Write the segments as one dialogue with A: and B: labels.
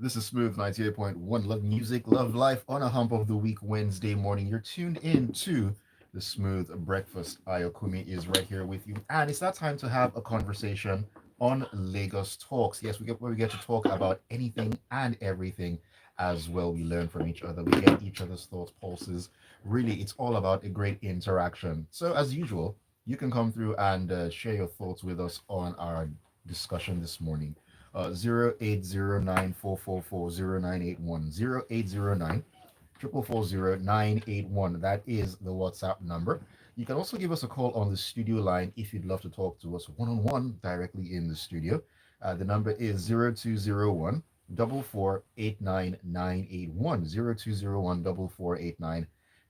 A: This is Smooth 98.1. Love music, love life on a hump of the week, Wednesday morning. You're tuned in to the Smooth Breakfast. Ayokunmi is right here with you. And it's that time to have a conversation on Lagos Talks. Yes, where we get to talk about anything and everything as well. We learn from each other, we get each other's thoughts, pulses. Really, it's all about a great interaction. So, as usual, you can come through and share your thoughts with us on our discussion this morning. 0809444091 That is the WhatsApp number. You can also give us a call on the studio line if you'd love to talk to us one on one directly in the studio. The number is 0201 4489981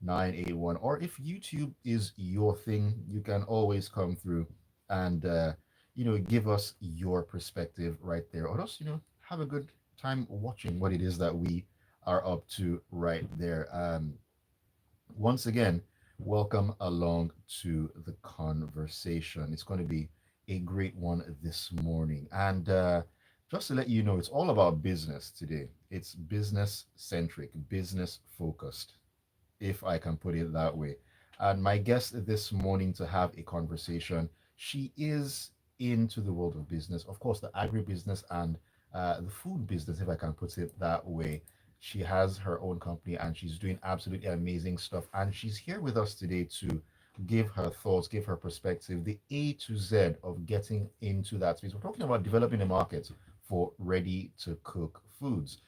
A: 0201 Or if YouTube is your thing, you can always come through and give us your perspective right there, or just have a good time watching what it is that we are up to right there. Once again, welcome along to the conversation. It's going to be a great one this morning. And just to let you know, it's all about business today. It's business centric, business focused, if I can put it that way. And my guest this morning to have a conversation, she is into the world of business, of course, the agribusiness and the food business, if I can put it that way. She has her own company and she's doing absolutely amazing stuff. And she's here with us today to give her thoughts, give her perspective, the A to Z of getting into that space. We're talking about developing a market for ready to cook foods.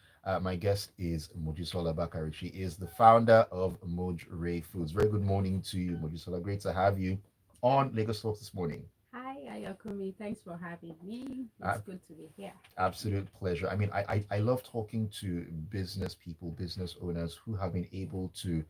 A: My guest is Mojisola Bakare. She is the founder of Mojrayfoods. Very good morning to you, Mojisola. Great to have you on Lagos Talks this morning.
B: Hi, Ayokunmi. Thanks for having me.
A: Uh,
B: It's good to be here.
A: Absolute pleasure. I mean, I love talking to business people, business owners who have been able to,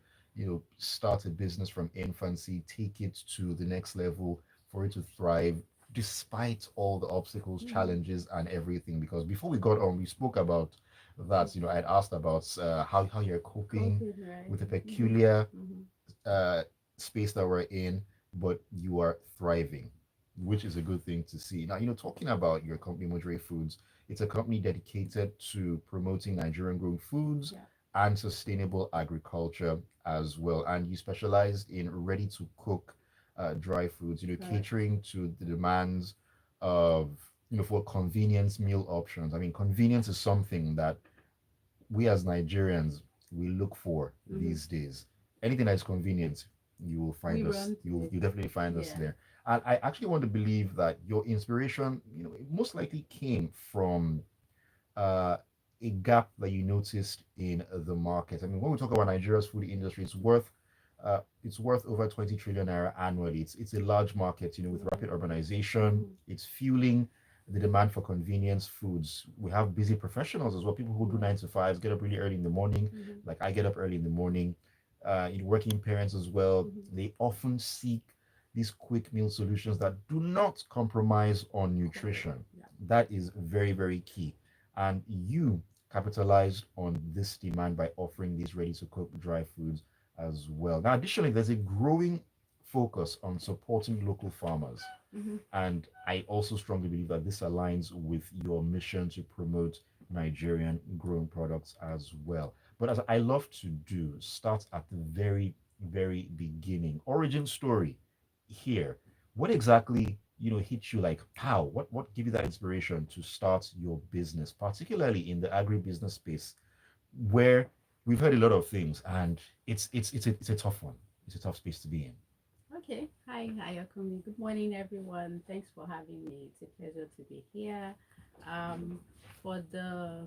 A: start a business from infancy, take it to the next level for it to thrive despite all the obstacles,
B: Mm-hmm.
A: challenges, and everything. Because before we got on, we spoke about that. I had asked about how you're coping
B: Coping, right?
A: with a
B: Mm-hmm.
A: peculiar
B: Mm-hmm.
A: uh, space that we're in, but you are thriving, which is a good thing to see. Now, talking about your company, Mojrayfoods, it's a company dedicated to promoting Nigerian grown foods
B: Yeah,
A: and sustainable agriculture as well. And you specialized in ready to cook dry foods,
B: correct.
A: catering to the demands of, for convenience meal options. I mean, convenience is something that we as Nigerians we look for
B: Mm-hmm.
A: these days. Anything that is convenient, you will
B: We
A: find us.
B: run to it.
A: You definitely find us
B: Yeah.
A: there. And I actually want to believe that your inspiration, it most likely came from uh, a gap that you noticed in the market. I mean, when we talk about Nigeria's food industry, it's worth over 20 trillion naira annually. It's a large market, with
B: Yeah.
A: rapid urbanization.
B: Mm-hmm.
A: It's fueling the demand for convenience foods. We have busy professionals as well, people who do
B: Yeah.
A: 9 to 5s, get up really early in the morning,
B: Mm-hmm.
A: like I get up early in the morning. Working parents as well,
B: Mm-hmm.
A: they often seek these quick meal solutions that do not compromise on
B: Correct.
A: nutrition.
B: Yeah.
A: That is very, very key. And you capitalized on this demand by offering these ready to cook dry foods as well. Now, additionally, there's a growing focus on supporting local farmers.
B: Mm-hmm.
A: And I also strongly believe that this aligns with your mission to promote Nigerian grown products as well. But as I love to do, start at the very, very beginning. Origin story here. What exactly, hit you like how? What gave you that inspiration to start your business, particularly in the agribusiness space, where we've heard a lot of things and it's a tough one. It's a tough space to be in.
B: Okay. Hi, Ayokunmi. Good morning, everyone. Thanks for having me. It's a pleasure to be here. Um, for the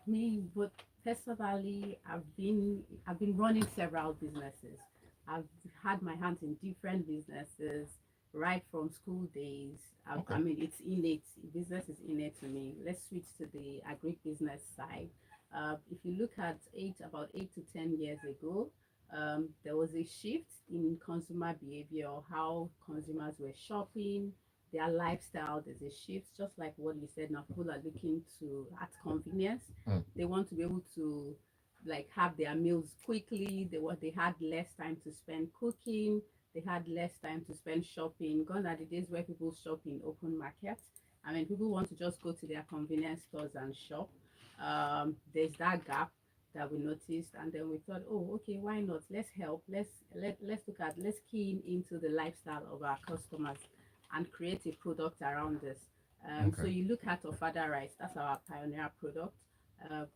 B: Me, but personally, I've been running several businesses. I've had my hands in different businesses right from school days. I
A: Okay.
B: mean, it's innate. Business is innate to me. Let's switch to the agribusiness side. If you look at about 8 to 10 years ago, there was a shift in consumer behavior, how consumers were shopping, their lifestyle. There's a shift, just like what you said. Now people are looking to at convenience.
A: Mm,
B: They want to be able to like have their meals quickly. They had less time to spend cooking. They had less time to spend shopping. Gone are the days where people shop in open markets. I mean, people want to just go to their convenience stores and shop. there's that gap that we noticed, and then we thought, oh, okay, why not? Let's help. Let's look at let's key in into the lifestyle of our customers and create a product around this. So
A: Okay.
B: you look at Ofada rice. That's our pioneer product.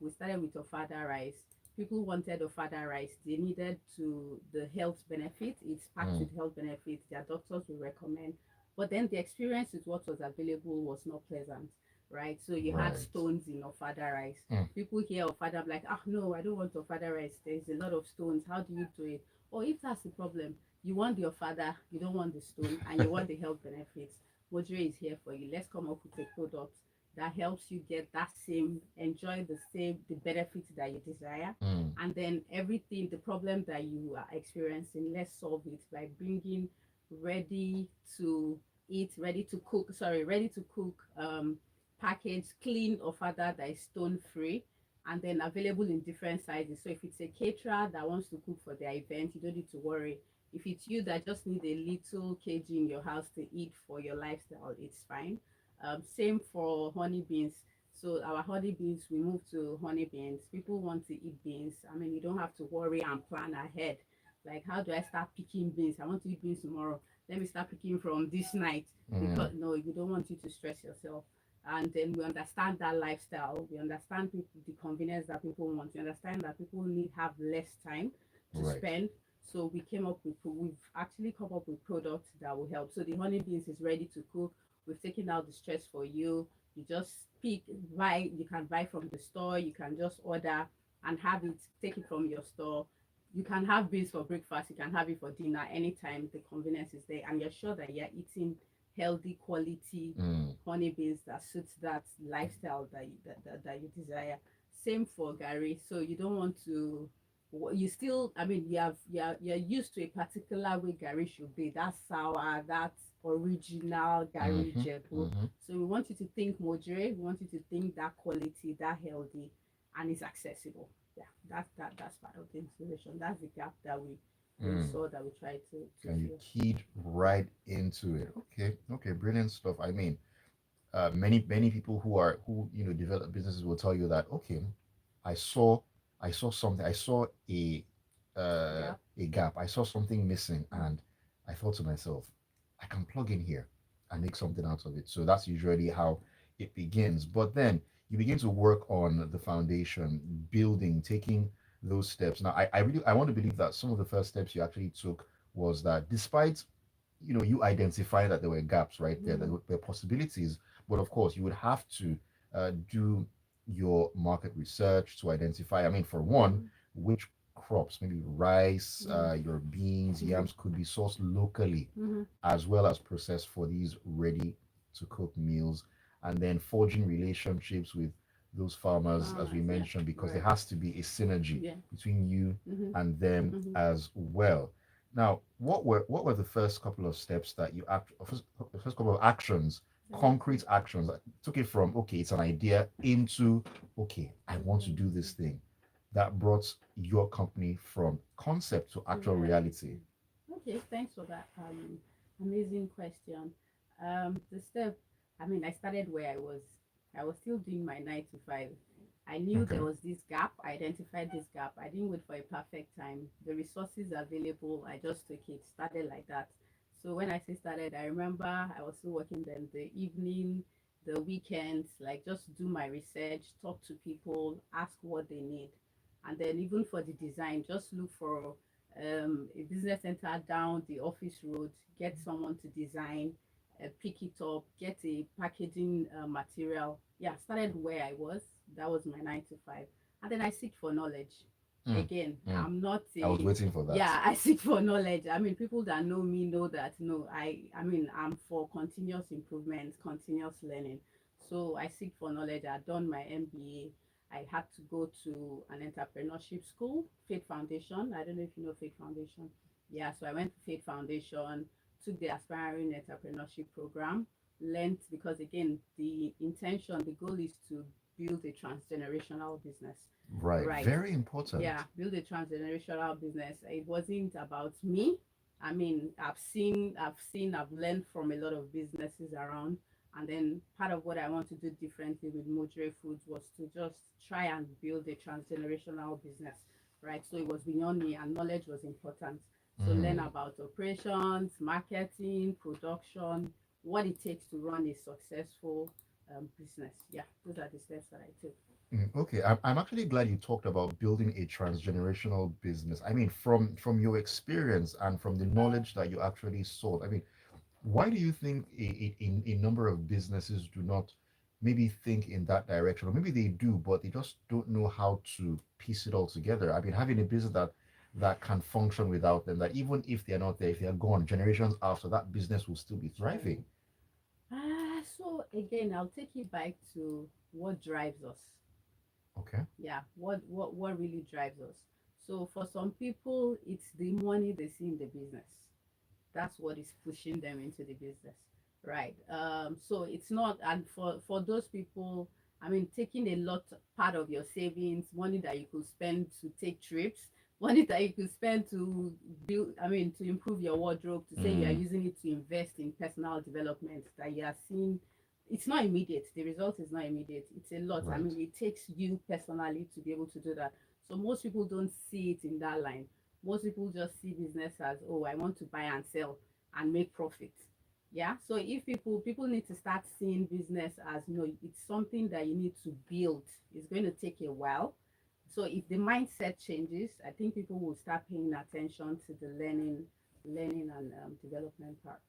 B: We started with Ofada rice. People wanted Ofada rice. They needed to the health benefit. It's packed
A: Mm.
B: with health benefits. Their doctors will recommend. But then the experience with what was available was not pleasant, right? So you had
A: Right.
B: stones in Ofada rice.
A: Mm.
B: People hear Ofada like, ah, no, I don't want Ofada rice. There's a lot of stones. How do you do it? Or if that's the problem, you want the Ofada, you don't want the stone, and you want the health benefits. Mojre is here for you. Let's come up with a product that helps you get that same, enjoy the benefits that you desire.
A: Mm.
B: And then everything, the problem that you are experiencing, let's solve it by bringing ready to eat, ready to cook, packaged, clean ofada that is stone free, and then available in different sizes. So if it's a caterer that wants to cook for their event, you don't need to worry. If it's you that just need a little kg in your house to eat for your lifestyle, it's fine. Same for honey beans. So our honey beans, we move to honey beans. People want to eat beans. I mean, you don't have to worry and plan ahead. Like, how do I start picking beans? I want to eat beans tomorrow. Let me start picking from this night,
A: Mm.
B: because no, we don't want you to stress yourself. And then we understand that lifestyle. We understand the convenience that people want. We understand that people need have less time to
A: Right.
B: spend. So we've actually come up with products that will help. So the honey beans is ready to cook. We've taken out the stress for you. You just pick, buy. You can buy from the store. You can just order and have it. Take it from your store. You can have beans for breakfast. You can have it for dinner anytime. The convenience is there, and you're sure that you're eating healthy quality
A: Mm.
B: honey beans that suits that lifestyle that you desire. Same for Gary. So you don't want to, you still, I mean, you're used to a particular way Gary should be. That's sour, that's original Gary
A: Mm-hmm.
B: Jebu.
A: Mm-hmm.
B: So we want you to think Mojre, we want you to think that quality, that healthy, and it's accessible. Yeah, that's part of the inspiration. That's the gap that we
A: Mm.
B: saw that we tried to
A: And you
B: fill.
A: keyed right into it. Okay. Okay. Brilliant stuff. I mean, many people who develop businesses will tell you that, okay, I saw I saw something, I saw
B: Gap.
A: a gap, I saw something missing,
B: Mm.
A: and I thought to myself, I can plug in here and make something out of it. So that's usually how it begins. But then you begin to work on the foundation, building, taking those steps. Now I want to believe that some of the first steps you actually took was that, despite you identify that there were gaps right there,
B: Mm-hmm.
A: there were possibilities, but of course you would have to do your market research to identify, I mean, for one,
B: Mm-hmm.
A: which crops, maybe rice,
B: Mm-hmm.
A: your beans,
B: Mm-hmm.
A: yams, could be sourced locally
B: Mm-hmm.
A: as well as processed for these ready to cook meals, and then forging relationships with those farmers, as we
B: Farmers, yeah,
A: mentioned, because there
B: right,
A: has to be a synergy
B: yeah.
A: between you
B: Mm-hmm.
A: and them
B: Mm-hmm.
A: as well. Now, what were the first couple of steps that first couple of actions,
B: That you
A: concrete actions that took it from, okay, it's an idea, into, okay, I want to do this
B: reality
A: thing, that brought your company from concept to
B: to
A: actual reality?
B: reality. Okay, thanks for that amazing question. The step, I mean, I started where I was still doing my 9 to 5. I knew
A: Okay.
B: there was this gap. I identified this gap. I didn't wait for a perfect time. The resources available, I just took it. Started like that. So when I say started, I remember I was still working then the evening, the weekends, like just do my research, talk to people, ask what they need. And then even for the design, just look for a business center down the office road, get someone to design, pick it up, get a packaging material. Yeah, started where I was. That was my 9 to 5. And then I seek for knowledge.
A: Mm,
B: Again,
A: mm.
B: I'm not
A: I was
B: a,
A: waiting for that.
B: yeah, I seek for knowledge. I mean, people that know me know that, no, I mean, I'm for continuous improvement, continuous learning. So I seek for knowledge. I've done my MBA. I had to go to an entrepreneurship school, Faith Foundation. I don't know if you know Faith Foundation. Yeah, so I went to Faith Foundation, took the Aspiring Entrepreneurship Program, learned, because again, the intention, the goal is to build a transgenerational business.
A: Right.
B: Right.
A: Very important.
B: Yeah, build a transgenerational business. It wasn't about me. I mean, I've learned from a lot of businesses around. And then part of what I want to do differently with Mojrayfoods was to just try and build a transgenerational business, right? So it was beyond me, and knowledge was important. So learn
A: Mm.
B: about operations, marketing, production, what it takes to run a successful business. Yeah, those are the steps that I took.
A: Okay, I'm actually glad you talked about building a transgenerational business. I mean, from your experience and from the knowledge that you actually sold, I mean, why do you think a number of businesses do not maybe think in that direction? Or maybe they do, but they just don't know how to piece it all together. I mean, having a business that can function without them, that even if they're not there, if they're gone, generations after, that business will still be thriving.
B: So again, I'll take it back to what drives us.
A: Okay.
B: Yeah, what really drives us. So for some people, it's the money they see in the business. That's what is pushing them into the business, right? So it's not, and for those people, I mean, taking a lot part of your savings, money that you could spend to take trips, money that you could spend to build, I mean, to improve your wardrobe, to say you are
A: Mm,
B: using it to invest in personal development, that you are seeing, it's not immediate. The result is not immediate. It's a lot. I
A: right.
B: mean, it takes you personally to be able to do that. So most people don't see it in that line. Most people just see business as, oh, I want to buy and sell and make profit. Yeah. So if people need to start seeing business as, no, it's something that you need to build. It's going to take a while. So if the mindset changes, I think people will start paying attention to the learning and development part.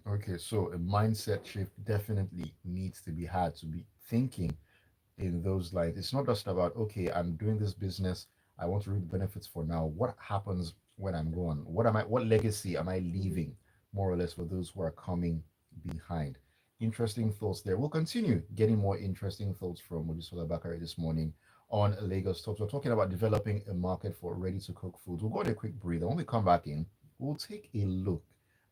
A: Okay, so a mindset shift definitely needs to be had to be thinking in those lines. It's not just about, okay, I'm doing this business, I want to reap the benefits for now. What happens when I'm gone? What legacy am I
B: Mhm.
A: leaving, more or less, for those who are coming behind? Interesting thoughts there. We'll continue getting more interesting thoughts from Mojisola Bakare this morning on Lagos Talks. We're talking about developing a market for ready to cook foods. We'll go on a quick breather. When we come back in, we'll take a look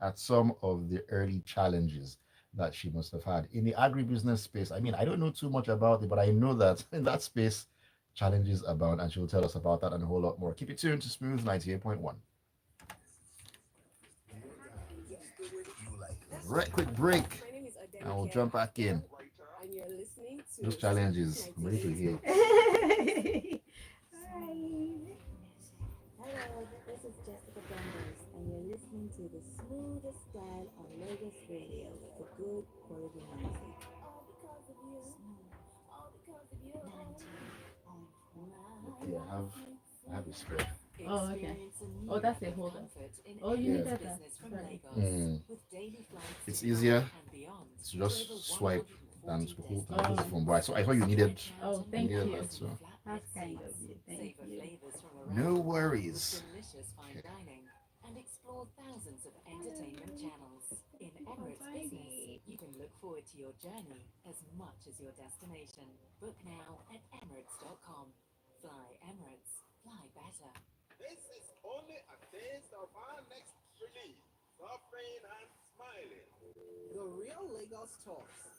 A: at some of the early challenges that she must have had in the agribusiness space. I mean, I don't know too much about it, but I know that in that space, challenges abound, and she'll tell us about that and a whole lot more. Keep it tuned to Smooth 98.1. Right, quick break, and we'll jump back in. Those challenges, I'm ready to hear.
B: Hi.
C: Hello, this is Jessica Brandes, and you're listening to the smoothest style on Lagos Radio for good quality music. Smooth 98.1.
A: Okay, I have a spare.
B: Oh, okay.
C: Experience a
B: Oh,
C: new
B: that's a
C: level of
B: holder.
C: comfort in
B: Oh, you
A: Yeah.
C: Emirates
B: needed that.
C: business from
B: Sorry.
C: Lagos.
A: Mm,
C: With daily flights to
A: it's
C: Dubai
A: easier
C: and beyond
A: to
C: to over
A: just swipe than
C: 140
A: to hold the
B: Oh,
A: phone. But
C: destinations.
A: so I thought you needed
C: Stretch
B: oh,
C: out and
A: you
B: thank
A: needed
B: you.
A: that.
C: relax in
A: So
C: flatbed
B: That's kind of
C: seats.
B: you. Thank
C: Savor
B: you.
C: flavors from
A: no
C: around the world with
A: worries.
C: delicious fine
A: Okay.
C: dining and explore thousands of entertainment
B: Hello.
C: channels.
B: Thank
C: In
B: you for
C: Emirates Business,
B: buying.
C: you can look forward to your journey as much as your destination. Book now at emirates.com. Fly Emirates. Fly better.
D: This is only a taste of our next release. Suffering and smiling. The real Lagos talks.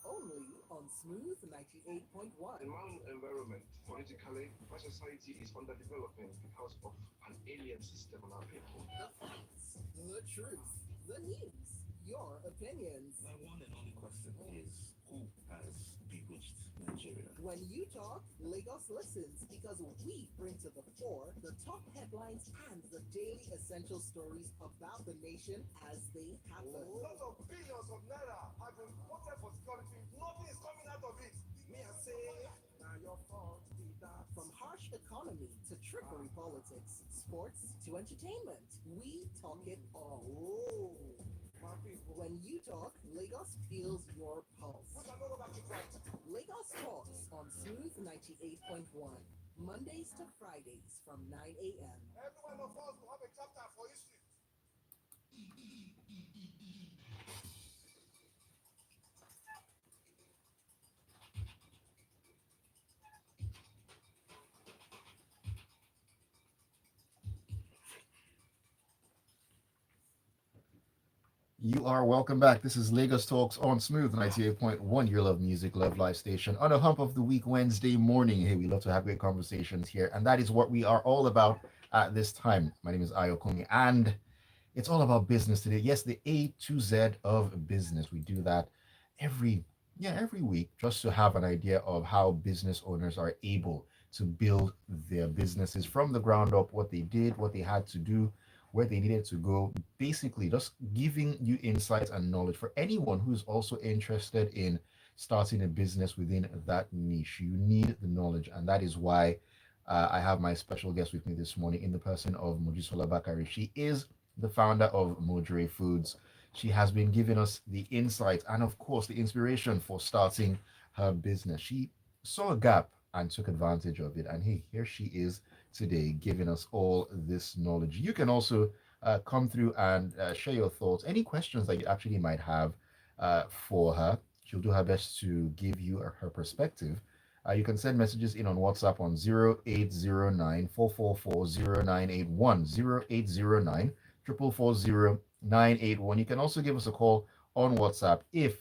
D: Only on Smooth 98.1.
E: In my environment, politically, my society is underdeveloping because of an alien system on our people.
D: The facts, the truth, the news, your opinions.
F: My one and only question is who has bewitched Nigeria?
D: When you talk, Lagos listens because we bring to the fore the top headlines and the daily essential stories about the nation as they happen.
E: Lots of billions of naira have been voted for security. Nothing is coming out of it.
D: Me, I say, now your fault be that. From harsh economy to trickery politics, sports to entertainment, we talk it all.
E: Oh, my people.
D: When you talk, Lagos feels your pulse.
E: We can no longer keep quiet.
D: Lagos Talks on Smooth 98.1, Mondays to Fridays from 9 a.m.
E: Every one of us will have a chapter for history.
A: You are welcome back. This is Lagos Talks on Smooth 98.1, your love music, love live station. On a hump of the week, Wednesday morning. Hey, we love to have great conversations here, and that is what we are all about at this time. My name is Ayokunmi, and it's all about business today. Yes, the A to Z of business. We do that every every week, just to have an idea of how business owners are able to build their businesses from the ground up, what they did, what they had to do, where they needed to go. Basically, just giving you insights and knowledge for anyone who's also interested in starting a business within that niche. You need the knowledge, and that is why I have my special guest with me this morning in the person of Mojisola Bakare. She is the founder of Mojrayfoods. She has been giving us the insight and, of course, the inspiration for starting her business. She saw a gap and took advantage of it. And hey, here she is today giving us all this knowledge. You can also come through and share your thoughts, any questions that you actually might have for her. She'll do her best to give you her perspective. You can send messages in on WhatsApp on 0809 444 0981 0809 444 981. You can also give us a call on WhatsApp if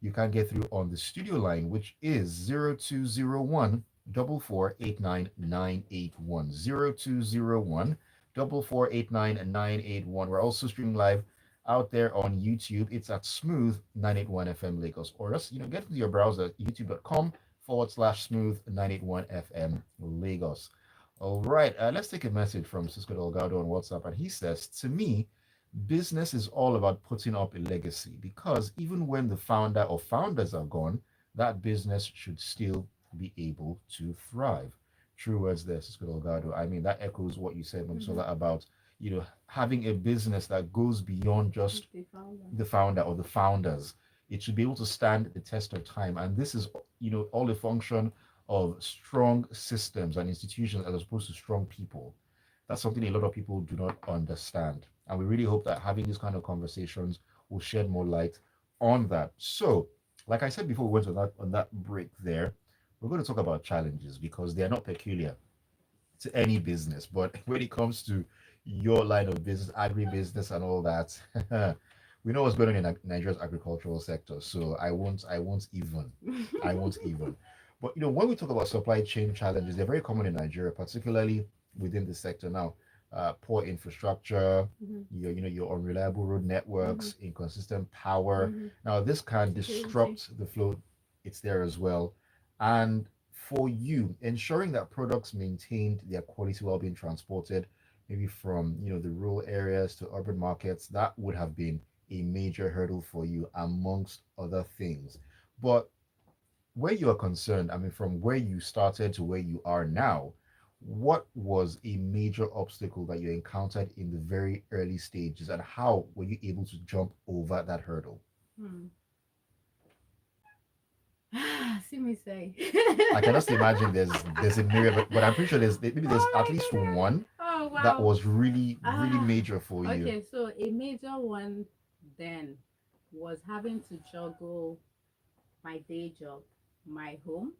A: you can't get through on the studio line, which is 0201 4489981. 0201 4489981. We're also streaming live out there on YouTube. It's at Smooth 981 FM Lagos. Or just, get into your browser, youtube.com/smooth 981 FM Lagos. All right, let's take a message from Cisco Delgado on WhatsApp. And he says, to me, business is all about putting up a legacy because even when the founder or founders are gone, that business should still be able to thrive. True words there, Cisco Delgado. I mean, that echoes what you said,
B: Mm-hmm.
A: Mamsola, about having a business that goes beyond just
B: The founder.
A: the founder or the founders. It should be able to stand the test of time. And this is, all a function of strong systems and institutions as opposed to strong people. That's something a lot of people do not understand. And we really hope that having these kind of conversations will shed more light on that. So, like I said before we went on that break there, we're going to talk about challenges because they are not peculiar to any business. But when it comes to your line of business, agribusiness, and all that, we know what's going on in Nigeria's agricultural sector. So I won't even. But when we talk about supply chain challenges, they're very common in Nigeria, particularly within the sector now. Poor infrastructure,
B: Mm-hmm.
A: your unreliable road
B: Mm-hmm.
A: networks, inconsistent power.
B: Mm-hmm.
A: Now, this can
B: Security.
A: disrupt the flow. It's there as well. And for you, ensuring that products maintained their quality while being transported, maybe from the rural areas to urban markets, that would have been a major hurdle for you, amongst other things. But where you are concerned, I mean, from where you started to where you are now, what was a major obstacle that you encountered in the very early stages, and how were you able to jump over that hurdle?
B: Hmm. See me say.
A: I can just imagine there's a myriad, but I'm pretty sure maybe there's
B: Oh
A: at
B: my
A: least
B: goodness.
A: one
B: Oh
A: that
B: wow.
A: was really really
B: Ah.
A: major for you.
B: Okay, so a major one then was having to juggle my day job, my home,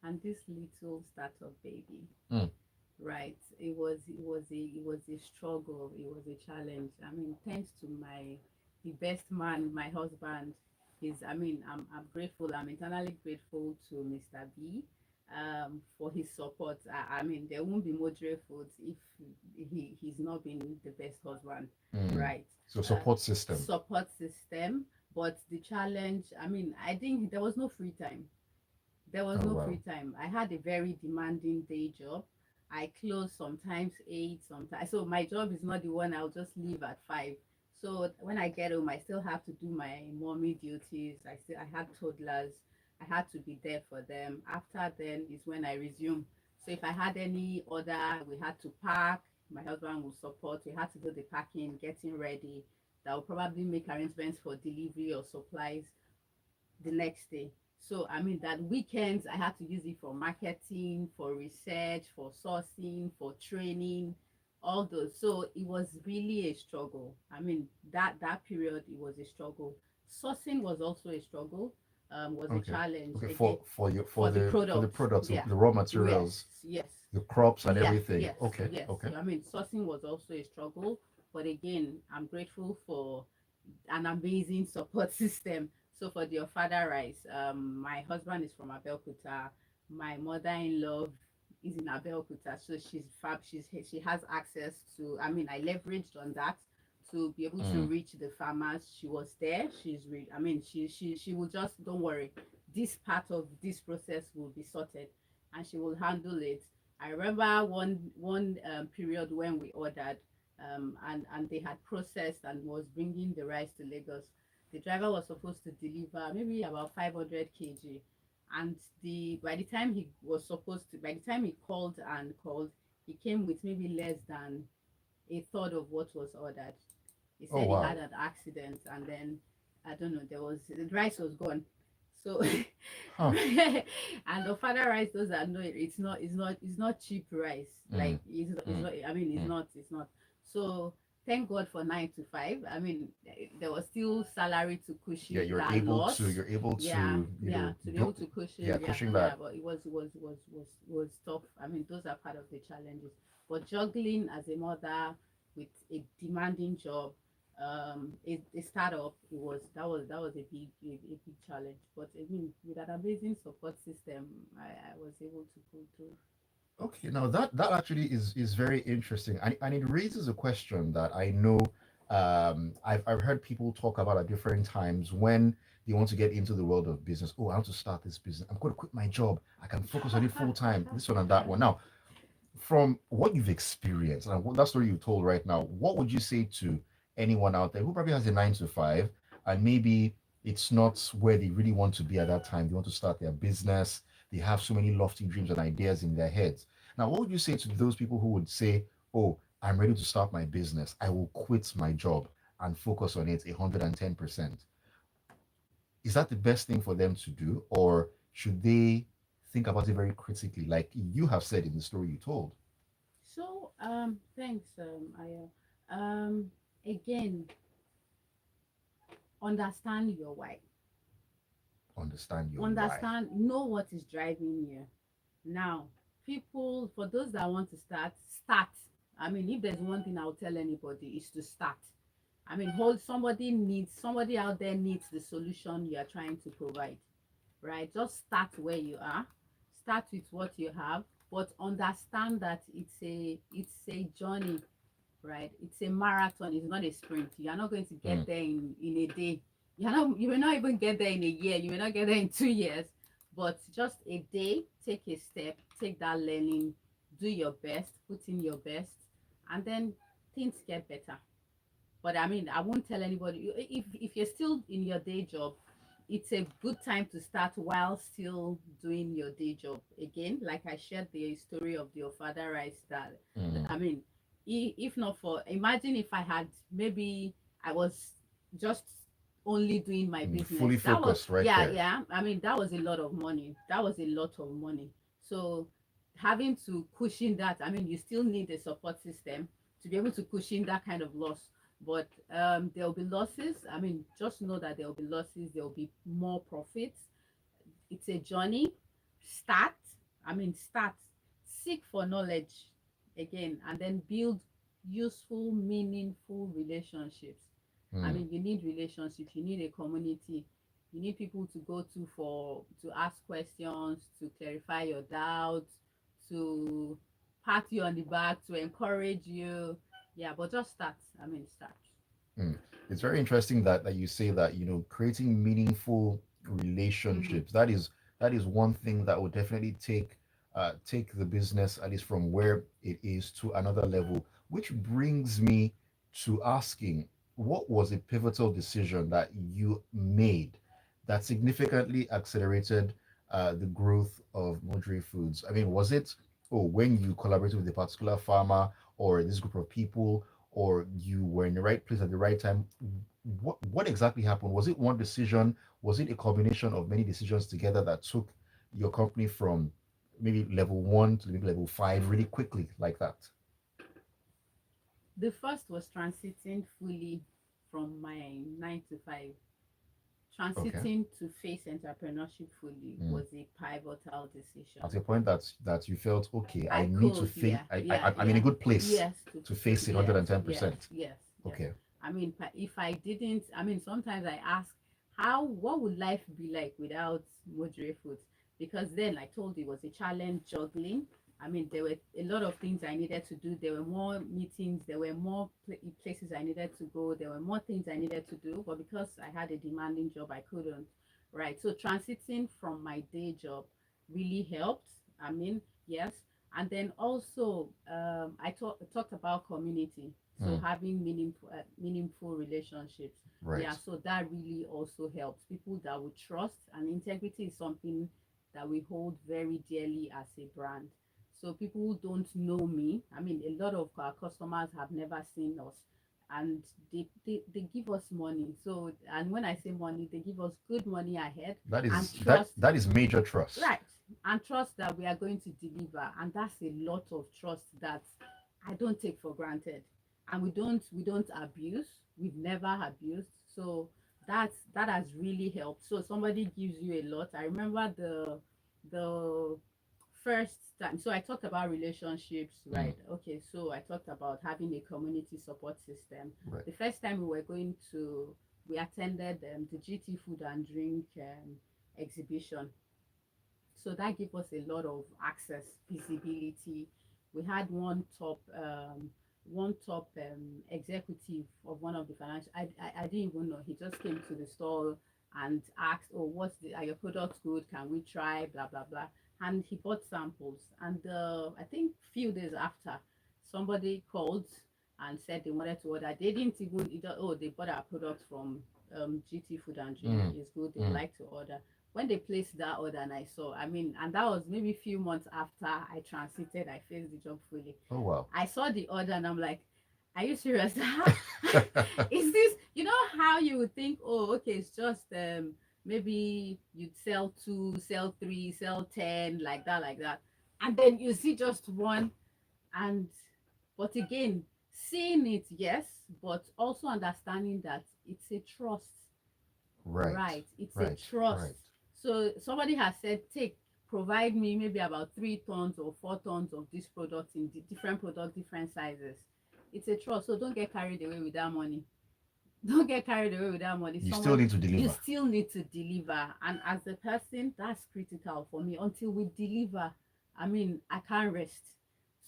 B: and this little startup baby.
A: Mm,
B: Right. It was a struggle. It was a challenge. I mean, thanks to the best man, my husband. I'm grateful. I'm eternally grateful to Mr. B, for his support. I mean, there won't be Mojre Foods if he's not been the best husband,
A: mm.
B: right?
A: So
B: Uh,
A: support system.
B: Support system. But the challenge, I mean, I think there was no free time. There was
A: Oh
B: no
A: wow.
B: free time. I had a very demanding day job. I close sometimes 8, sometimes. So my job is not the one I'll just leave at 5. So when I get home, I still have to do my mommy duties. I had toddlers. I had to be there for them. After then is when I resume. So if I had any order, we had to pack. My husband will support. We had to do the packing, getting ready. That will probably make arrangements for delivery or supplies the next day. So I mean that weekends I had to use it for marketing, for research, for sourcing, for training, all those. So it was really a struggle. I mean that period it was a struggle. Sourcing was also a struggle. Was a
A: Okay.
B: challenge
A: Okay.
B: again
A: For
B: for the
A: the
B: products.
A: products,
B: Yeah.
A: the raw
B: Yes.
A: materials,
B: Yes.
A: the crops and
B: Yeah,
A: everything.
B: yes,
A: Okay.
B: yes.
A: Okay.
B: So I mean, sourcing was also a struggle, but again, I'm grateful for an amazing support system. So for the Ofada rice, my husband is from Abeokuta. My mother-in-law is in Abeokuta, so she's fab. She has access to. I mean, I leveraged on that to be able to
A: Mm.
B: reach the farmers. She was there. She will just, don't worry, this part of this process will be sorted, and she will handle it. I remember one period when we ordered, and they had processed and was bringing the rice to Lagos. The driver was supposed to deliver maybe about 500 kg, and the by the time he was supposed to by the time he called, he came with maybe less than a third of what was ordered. He
A: Oh
B: said he had
A: wow.
B: an accident, and then I don't know, there was the rice was gone. So
A: Huh.
B: and the father rice, those that know it, it's not cheap rice.
A: Mm.
B: Like it's
A: Mm.
B: not, I mean,
A: Mm.
B: it's not. So thank God for 9 to 5. I mean, there was still salary to
A: Yeah,
B: cushion that
A: you're
B: loss.
A: able
B: Yeah,
A: to,
B: yeah, to be able
A: do,
B: to
A: yeah,
B: cushion. Yeah,
A: pushing
B: yeah,
A: that.
B: but it was tough. I mean, those are part of the challenges. But juggling as a mother with a demanding job, a startup, that was a big challenge. But I mean, with an amazing support system, I was able to pull through.
A: Okay, now that actually is very interesting, and it raises a question that I know I've heard people talk about at different times when they want to get into the world of business. Oh, I want to start this business. I'm going to quit my job. I can focus on it full time. This one and that one. Now, from what you've experienced and what that story you told right now, what would you say to anyone out there who probably has a 9 to 5 and maybe it's not where they really want to be at that time? They want to start their business, they have so many lofty dreams and ideas in their heads. Now, what would you say to those people who would say, oh, I'm ready to start my business, I will quit my job and focus on it 110%? Is that the best thing for them to do, or should they think about it very critically, like you have said in the story you told?
B: So, thanks, Aya. Again, understand your why.
A: Understand your why.
B: Understand, know what is driving you. Now, people, for those that want to start. I mean, if there's one thing I'll tell anybody is to start. I mean, hold somebody out there needs the solution you are trying to provide, right? Just start where you are, start with what you have, but understand that it's a journey, right? It's a marathon, it's not a sprint. You're not going to
A: Mm,
B: get there in a day. You may not even get there in a year, you may not get there in 2 years, but just a day, take a step, take that learning, do your best, put in your best, and then things get better. But I mean, I won't tell anybody, if you're still in your day job, it's a good time to start while still doing your day job. Again, like I shared the story of your father rice, that
A: mm,
B: I mean, if not for, imagine if I had, maybe I was just only doing my business.
A: fully
B: That was,
A: focused right
B: yeah,
A: there.
B: yeah. I mean, that was a lot of money. That was a lot of money. So having to cushion that, I mean, you still need a support system to be able to cushion that kind of loss. But there will be losses. I mean, just know that there will be losses, there will be more profits. It's a journey. Start. I mean, start. Seek for knowledge again, and then build useful, meaningful relationships. I
A: Mm.
B: mean, you need relationships, you need a community, you need people to go to ask questions, to clarify your doubts, to pat you on the back, to encourage you. Yeah, but just start. I mean, start.
A: Mm. It's very interesting that you say that, creating meaningful
B: Mm-hmm.
A: relationships. That is one thing that would definitely take the business at least from where it is to another level. Which brings me to asking, what was a pivotal decision that you made that significantly accelerated the growth of Mojrayfoods? I mean, was it, when you collaborated with a particular farmer or this group of people, or you were in the right place at the right time? What exactly happened? Was it one decision? Was it a combination of many decisions together that took your company from maybe level 1 to maybe level 5 really quickly like that?
B: The first was transiting fully from my 9 to 5.
A: Okay.
B: Transiting to face entrepreneurship fully
A: Mm.
B: was a pivotal
A: At
B: decision.
A: a point that you felt, okay, I
B: I
A: need to
B: could,
A: face,
B: yeah, yeah,
A: I'm in a
B: yeah.
A: good place
B: Yes,
A: to face it
B: yes, yes,
A: 110%.
B: yes, yes.
A: Okay.
B: I mean, if I didn't, I mean, sometimes I ask, what would life be like without Mojre Foods? Because then I told you it was a challenge juggling. I mean, there were a lot of things I needed to do. There were more meetings. There were more places I needed to go. There were more things I needed to do. But because I had a demanding job, I couldn't. Right. So transiting from my day job really helped. I mean, yes. And then also, talked about community. So
A: Mm,
B: having meaningful relationships. Yeah.
A: right.
B: So that really also helps people that we trust, and integrity is something that we hold very dearly as a brand. So people who don't know me, I mean, a lot of our customers have never seen us, and they give us money. So, and when I say money, they give us good money ahead
A: That
B: and
A: is that
B: trust,
A: that is major trust.
B: right? And trust that we are going to deliver. And that's a lot of trust that I don't take for granted. And we don't abuse. We've never abused. So that has really helped. So somebody gives you a lot. I remember the first time. So I talked about relationships,
A: Mm,
B: right? Okay, so I talked about having a community support system.
A: right.
B: The first time we attended the GT Food and Drink exhibition. So that gave us a lot of access, visibility. We had one top executive of one of the financial. I didn't even know. He just came to the store and asked, "Oh, are your products good? Can we try?" Blah blah blah. And he bought samples. And I think few days after, somebody called and said they wanted to order. They didn't even. Oh, they bought our product from GT Food and Drink.
A: Mm,
B: It's good. They would
A: mm.
B: like to order. When they placed that order and I saw, I mean, and that was maybe a few months after I transited, I faced the job fully.
A: Oh wow.
B: I saw the order and I'm like, are you serious? Is this, how you would think, oh, okay, it's just maybe you'd sell two, sell three, sell 10, like that. And then you see just one. And, but again, seeing it, yes, but also understanding that it's a trust.
A: Right.
B: Right, it's a
A: Right.
B: trust.
A: Right.
B: So somebody has said, provide me maybe about 3 tons or 4 tons of this product in different product, different sizes. It's a trust. So don't get carried away with that money. Don't get carried away with that money.
A: You still need to
B: You
A: deliver.
B: still need to deliver. And as a person, that's critical for me. Until we deliver, I mean, I can't rest.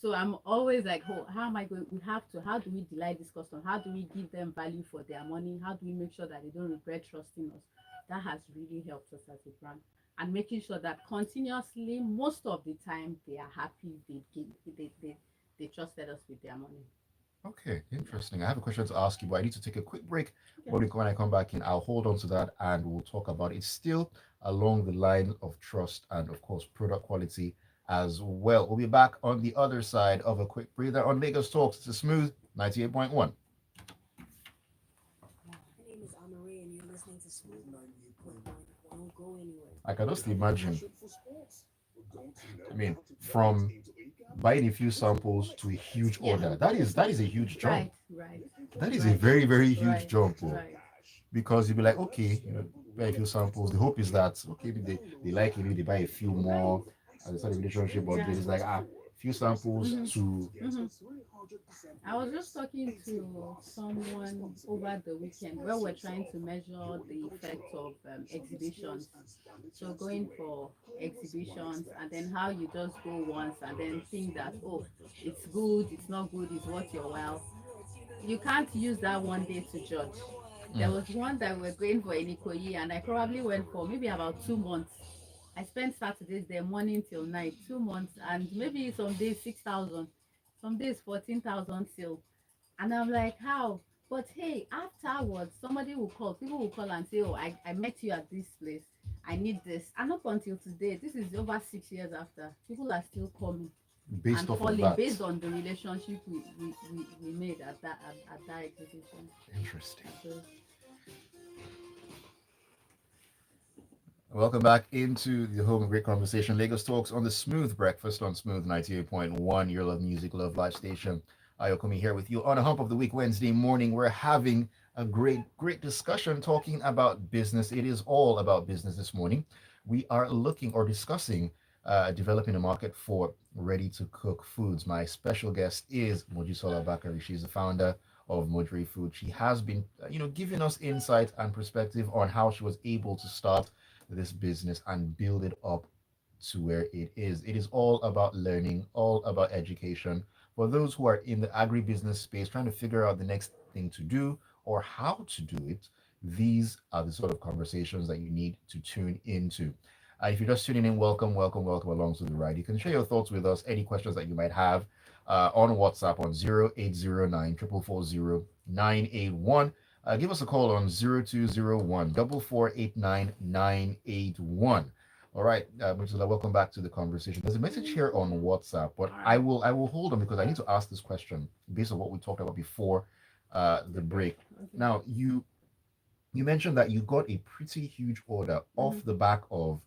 B: So I'm always like, oh, how am I going? How do we delight this customer? How do we give them value for their money? How do we make sure that they don't regret trusting us? That has really helped us as a brand. And making sure that continuously, most of the time, they are happy. They trusted us with their money.
A: Okay,
B: Yeah.
A: interesting. I have a question to ask you, but I need to take a quick break.
B: Okay.
A: But when I come back in, I'll hold on to that and we'll talk about it still along the line of trust and, of course, product quality as well. We'll be back on the other side of a quick breather on Lagos Talks. It's a smooth 98.1.
C: My name is Amarie, and you're listening to Smooth 98.1. Don't go anywhere.
A: I can just
E: Have you got
A: imagine,
E: passion for sports? Well, don't you
A: I
E: know
A: mean,
E: how to turn it
A: from
E: into income?
A: buying a few
E: With
A: samples to a
E: Forex
A: huge
E: Flex,
B: Yeah.
A: order.
E: you
A: That is a
E: automatically
A: huge
E: earn
A: jump.
B: Right. Right.
A: That is a
B: Right.
A: very, very huge
B: Right.
A: jump. Oh.
B: Right.
E: cash.
A: Because you'll be like, okay,
E: Just
A: buy a few samples. The hope is that okay, maybe they like it, maybe they buy a few more as a sort of relationship, but then
B: Yeah.
A: it's like few samples
B: Mm-hmm.
A: to
B: Mm-hmm.
E: 300%
B: I was just
E: bonus.
B: talking
E: 18
B: to
E: plus. Play
B: someone
E: responsibly.
B: over the weekend where
E: Express
B: we're trying
E: yourself.
B: to measure
E: You're in
B: the effect
E: control.
B: of
E: Show your skills
B: exhibitions.
E: and stand a
B: So
E: chance to
B: going
E: win.
B: for
E: Play with
B: exhibitions and then
E: 1xBet.
B: how you just go once and then
F: The
B: think that,
F: Smooth
B: oh,
F: Breakfast
B: it's
F: Show.
B: good, it's not good, it's worth your while. You can't use that one day to judge. There
A: mm,
B: was one that we were going for in Ikoyi and I probably went for maybe about 2 months. I spent Saturdays there morning till night, 2 months, and maybe some days 6,000, some days 14,000 still. And I'm like, how? But hey, afterwards, somebody will call, people will call and say, oh, I met you at this place. I need this. And up until today, this is over 6 years after, people are still coming
A: based
B: and
A: off of
B: calling
A: that.
B: based on the relationship we made at that exhibition.
A: Interesting.
B: So
A: Welcome back into the home of great conversation. Lagos Talks on the Smooth Breakfast on Smooth 98.1, your love music, love life station. Ayokunmi here with you on a hump of the week, Wednesday morning. We're having a great discussion talking about business. It is all about business this morning. We are looking or discussing developing a market for ready to cook foods. My special guest is Mojisola Bakare. She's the founder of Mojrayfoods. She has been, giving us insight and perspective on how she was able to start this business and build it up to where it is. It is all about learning, all about education. For those who are in the agribusiness space trying to figure out the next thing to do or how to do it, these are the sort of conversations that you need to tune into. If you're just tuning in, welcome, welcome, welcome along to the ride. You can share your thoughts with us, any questions that you might have on WhatsApp on 0809 440 981. Give us a call on 0201 4489981. All right, Mojisola, welcome back to the conversation. There's a message
B: Thank
A: here on
B: you.
A: WhatsApp, but
B: All
A: I
B: right.
A: will I will hold on because I need to ask this question based on what we talked about before the
B: The break.
A: break.
B: Okay.
A: Now, you mentioned that you got a pretty huge order
B: Mm-hmm.
A: off the back of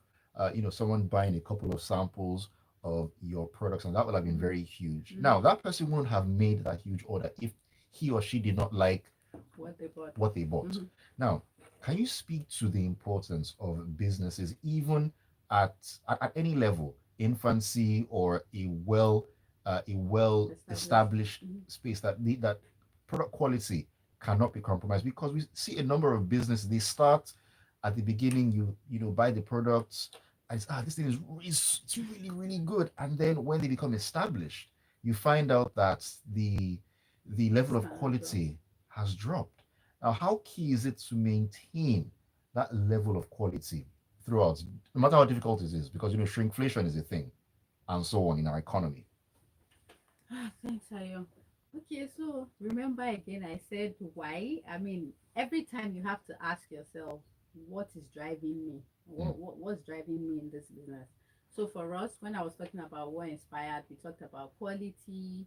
A: someone buying a couple of samples of your products, and that would have been
B: Mm-hmm.
A: very huge.
B: Mm-hmm.
A: Now, that person wouldn't have made that huge order if he or she did not like
B: What they bought.
A: what they bought.
B: Mm-hmm.
A: Now, can you speak to the importance of businesses, even at any level, infancy or a well
B: Established.
A: established
B: Mm-hmm.
A: space, that product quality cannot be compromised? Because we see a number of businesses, they start at the beginning, buy the products, and this thing is it's really really good, and then when they become established, you find out that the level of
B: Standard drops.
A: quality has dropped. Now, how key is it to maintain that level of quality throughout, no matter how difficult it is? Because shrinkflation is a thing, and so on in our economy.
B: Thanks, Ayo. Okay, so remember again, I said why. I mean, every time you have to ask yourself, what is driving me?
A: Mm,
B: What's driving me in this business? So for us, when I was talking about what inspired, we talked about quality,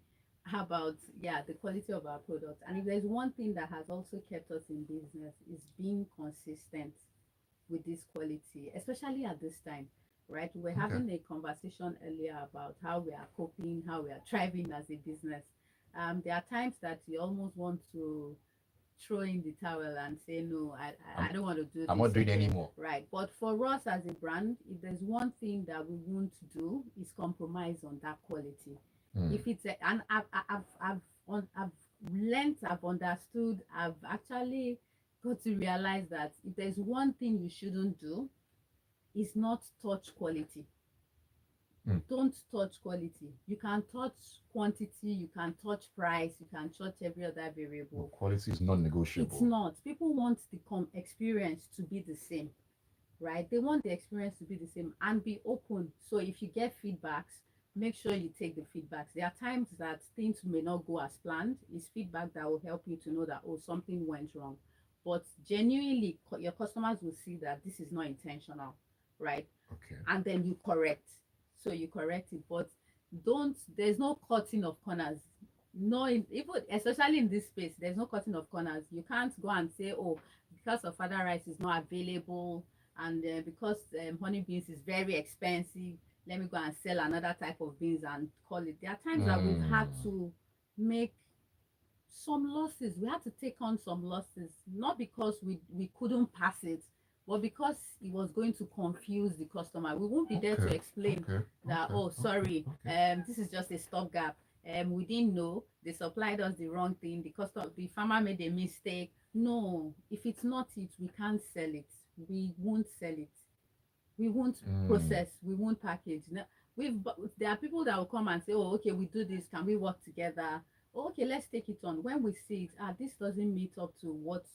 B: about yeah, the quality of our products. And if there's one thing that has also kept us in business is being consistent with this quality, especially at this time, right? We're
A: okay.
B: having a conversation earlier about how we are coping, how we are thriving as a business. There are times that you almost want to throw in the towel and say, no, I
A: I'm
B: don't want to do
A: I'm not
B: this
A: doing
B: again,
A: anymore.
B: right? But for us as a brand, if there's one thing that we won't do is compromise on that quality.
A: Mm,
B: If it's a, and I've learned, I've understood, I've actually got to realize that if there's one thing you shouldn't do, is not touch quality.
A: mm.
B: Don't touch quality. You can touch quantity, you can touch price, you can touch every other
A: But
B: variable.
A: quality is
B: It's
A: non-negotiable.
B: not. People want the experience to be the same, right? They want the experience to be the same and be open. So if you get feedbacks, make sure you take the feedbacks. There are times that things may not go as planned. It's feedback that will help you to know that, oh, something went wrong. But genuinely, your customers will see that this is not intentional, right?
A: Okay.
B: And then you correct. So you correct it, but don't. There's no cutting of corners. No, even especially in this space, there's no cutting of corners. You can't go and say, oh, because of father rice is not available, and because honey beans is very expensive, let me go and sell another type of beans and call it. There are times that we've had
A: Mm,
B: to make some losses. We had to take on some losses, not because we couldn't pass it, but because it was going to confuse the customer. We won't be there
A: okay.
B: to explain
A: Okay.
B: that,
A: Okay.
B: oh,
A: Okay.
B: sorry,
A: Okay.
B: this is just a stopgap. We didn't know they supplied us the wrong thing. The farmer made a mistake. No, if it's not it, we can't sell it. We won't sell it. We won't
A: Mm,
B: process. We won't package. No, there are people that will come and say, oh, okay, we do this. Can we work together? Oh, okay, let's take it on. When we see it, this doesn't meet up to what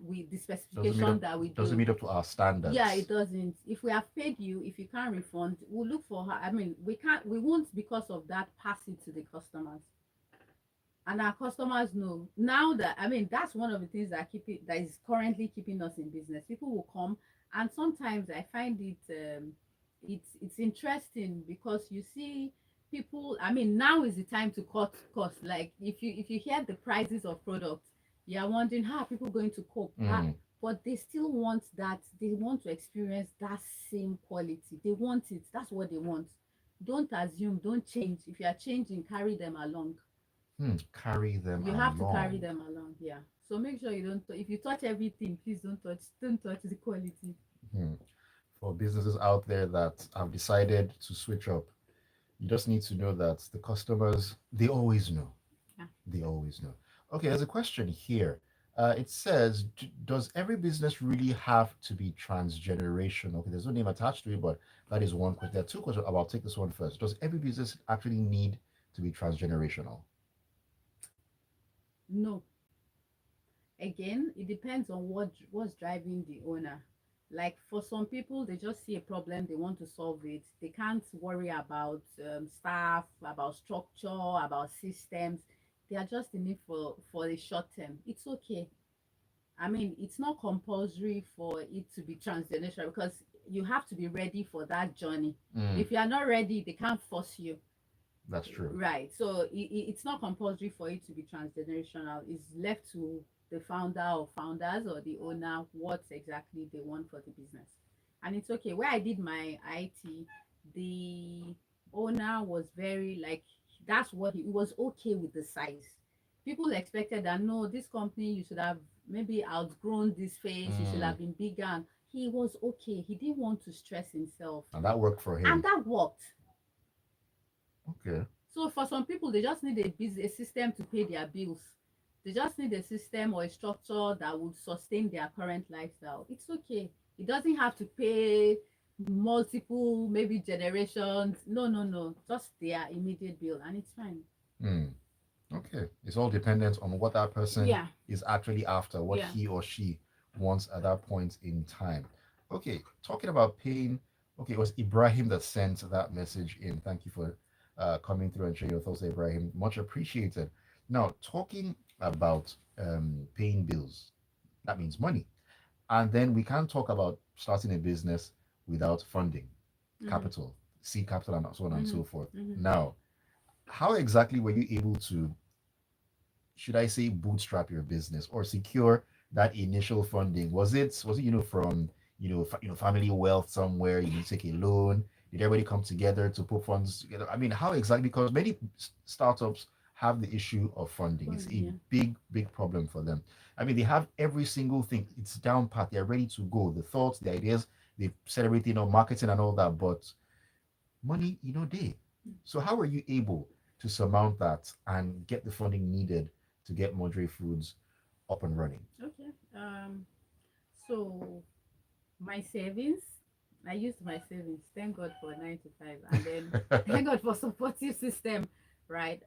B: we the
A: doesn't meet
B: specification
A: up
B: that we
A: doesn't
B: do.
A: meet up to our
B: Yeah,
A: standards.
B: it doesn't. If we have paid you, if you can't refund, we'll look for her. I mean, we can't. We won't because of that pass it to the customers, and our customers know now that. I mean, that's one of the things that is currently keeping us in business. People will come, and sometimes I find it's interesting because you see people. I mean, now is the time to cut costs. Like if you hear the prices of products, you are wondering how are people going to cope.
A: Mm,
B: But they still want that. They want to experience that same quality. They want it. That's what they want. Don't assume. Don't change. If you are changing, carry them along.
A: carry them
B: You have to carry
A: along.
B: them along. Yeah. So make sure you don't. If you touch everything, please don't touch the quality.
A: Hmm. For businesses out there that have decided to switch up, you just need to know that the customers, they always know.
B: Yeah.
A: They always know. Okay, there's a question here. It says, does every business really have to be transgenerational? Okay, there's no name attached to it, but that is one question. There are two questions. I'll take this one first. Does every business actually need to be transgenerational?
B: No. Again, it depends on what's driving the owner. Like for some people, they just see a problem, they want to solve it. They can't worry about staff, about structure, about systems. They are just in it for the short term. It's okay. I mean, it's not compulsory for it to be transgenerational because you have to be ready for that journey.
A: Mm,
B: If you are not ready, they can't force you.
A: that's true.
B: Right. So it's not compulsory for it to be transgenerational. It's left to the founder or founders or the owner what exactly they want for the business. And it's okay. Where I did my IT, the owner was very like that's what he was okay with the size. People expected that no, this company you should have maybe outgrown this phase, you should
A: Mm,
B: have been bigger. And he was okay. He didn't want to stress himself.
A: and that worked for
B: And
A: him.
B: that worked.
A: Okay.
B: So for some people, they just need a system to pay their bills. They just need a system or a structure that would sustain their current lifestyle. It's okay. It doesn't have to pay multiple, maybe generations. No, no, no. Just their immediate bill, and it's fine.
A: Mm, okay. It's all dependent on what that person
B: Yeah,
A: is actually after, what
B: yeah.
A: he or she wants at that point in time. Okay. Talking about pain. Okay, it was Ibrahim that sent that message in. Thank you for coming through and sharing your thoughts, Ibrahim. Much appreciated. Now, talking about paying bills, that means money. And then we can't talk about starting a business without funding,
B: Mm-hmm,
A: capital, seed capital, and so on and
B: mm-hmm,
A: so forth.
B: mm-hmm.
A: Now, how exactly were you able to, should I say, bootstrap your business or secure that initial funding? Was it from family wealth somewhere? You need to take a loan. Did everybody come together to put funds together? I mean, how exactly? Because many startups have the issue of funding. It's
B: Fun,
A: a
B: yeah.
A: big problem for them. I mean, they have every single thing. It's down pat. They're ready to go. The thoughts, the ideas. They've set everything on marketing and all that, but money, they. So how were you able to surmount that and get the funding needed to get Mojrayfoods up and running?
B: Okay. So my savings, I used my savings. Thank God for 9 to 5, and then thank God for supportive system, right?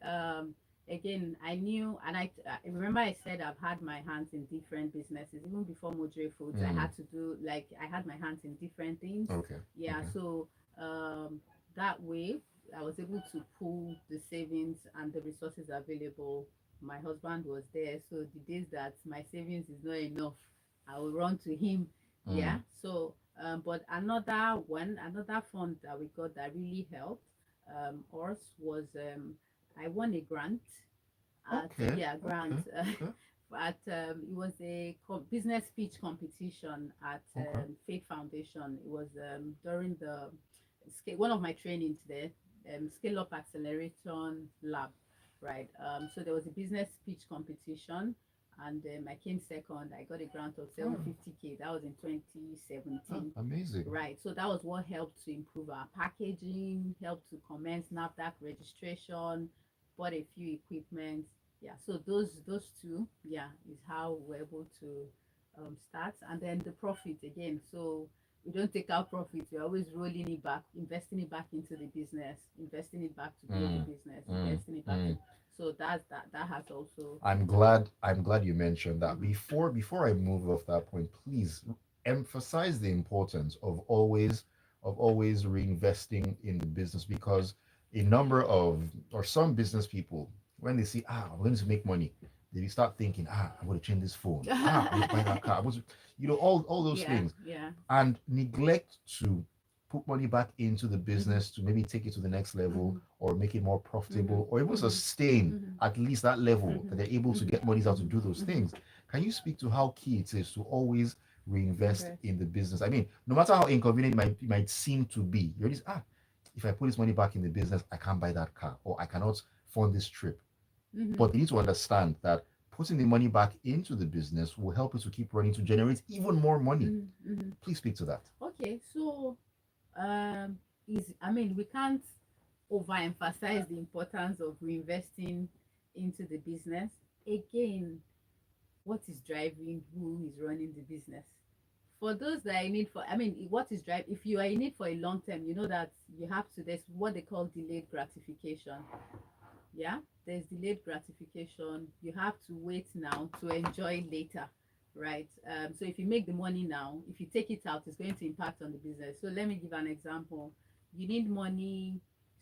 B: Again, I knew, and I remember I said I've had my hands in different businesses even before Mojre Foods. I
A: Mm,
B: had to do like I had my hands in different things.
A: okay.
B: Yeah,
A: Okay.
B: so that way I was able to pull the savings and the resources available. My husband was there, so the days that my savings is not enough, I will run to him.
A: Mm,
B: Yeah, so but another fund that we got that really helped us was I won a grant at
A: okay.
B: yeah
A: Okay.
B: grant
A: Okay.
B: at it was a business pitch competition at
A: Okay.
B: Faith Foundation. It was during the one of my trainings there, Scale Up Acceleration Lab, right? So there was a business pitch competition, and I came second. I got a grant of
A: Oh,
B: 750K. That was in
A: oh,
B: 2017,
A: amazing.
B: right? So that was what helped to improve our packaging, helped to commence NAFDAC registration, bought a few equipment. Yeah, so those two, yeah, is how we're able to start, and then the profit again. So we don't take out profit. We're always rolling it back, investing it back into the business, investing it back to grow the
A: Mm,
B: business,
A: mm,
B: investing it back to.
A: mm.
B: So that has also
A: I'm
B: helped.
A: glad I'm glad you mentioned that.
B: Mhm.
A: Before I move off that point, please emphasize the importance of always reinvesting in the business, because a number of or some business people, when they see, I'm going to make money, they start thinking, I'm going to change this phone, I'm going to buy that car, I'm going to, all those
B: Yeah,
A: things,
B: yeah.
A: and neglect to put money back into the
B: Mm-hmm,
A: business to maybe take it to the next level
B: mm-hmm,
A: or make it more
B: mm-hmm,
A: profitable or even
B: mm-hmm,
A: sustain
B: mm-hmm,
A: at least that level that
B: mm-hmm,
A: they're able to
B: mm-hmm,
A: get monies out to do those
B: mm-hmm, mm-hmm.
A: things. Can you speak to how key it is to always reinvest
B: Invest.
A: in the business? I mean, no matter how inconvenient it might seem to be, you're just, if I put this money back in the business, I can't buy that car or I cannot fund this trip.
B: Mm-hmm,
A: But you need to understand that putting the money back into the business will help you to keep running to generate even more money.
B: mm-hmm, mm-hmm.
A: Please speak to that.
B: Okay, so um, is I mean we can't overemphasize the importance of reinvesting into the business. Again, what is driving who is running the business. For those that are in it for, I mean, what is drive? If you are in it for a long term, you know that you have to. There's what they call delayed gratification. Yeah, there's delayed gratification. You have to wait now to enjoy later, right? So if you make the money now, if you take it out, it's going to impact on the business. So let me give an example. You need money.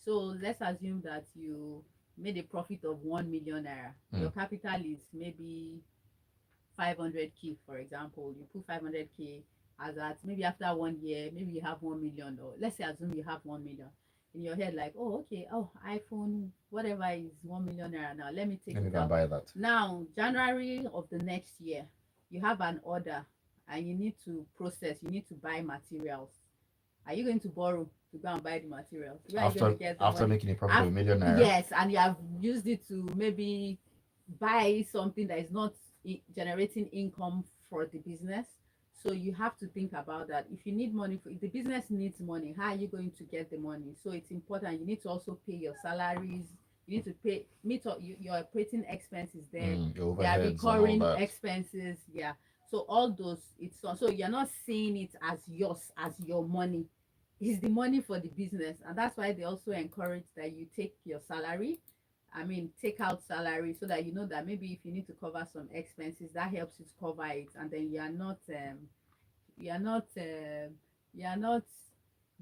B: So let's assume that you made a profit of 1 million naira. Your
A: Mm.
B: capital is maybe 500K, for example. You put 500K as that maybe after 1 year, maybe you have 1 million, or let's say assume you have 1 million in your head, like, oh, okay, oh, iPhone, whatever is 1 million naira now, let me take
A: Let me
B: it
A: go and
B: out.
A: buy that.
B: Now, January of the next year, you have an order and you need to process, you need to buy materials. Are you going to borrow to go and buy the materials? Where are you going to
A: After
B: get the
A: after
B: money?
A: making a profit of a million naira.
B: Yes, and you have used it to maybe buy something that is not generating income for the business. So you have to think about that. If you need money, if the business needs money, how are you going to get the money? So it's important. You need to also pay your salaries. You need to pay meet up your operating expenses there.
A: Your
B: There are
A: overheads and all
B: recurring
A: that.
B: expenses. Yeah. So all those, it's not, so you're not seeing it as yours, as your money. It's the money for the business, and that's why they also encourage that you take your salary. I mean, take out salary so that you know that maybe if you need to cover some expenses, that helps you to cover it, and then you are not you are not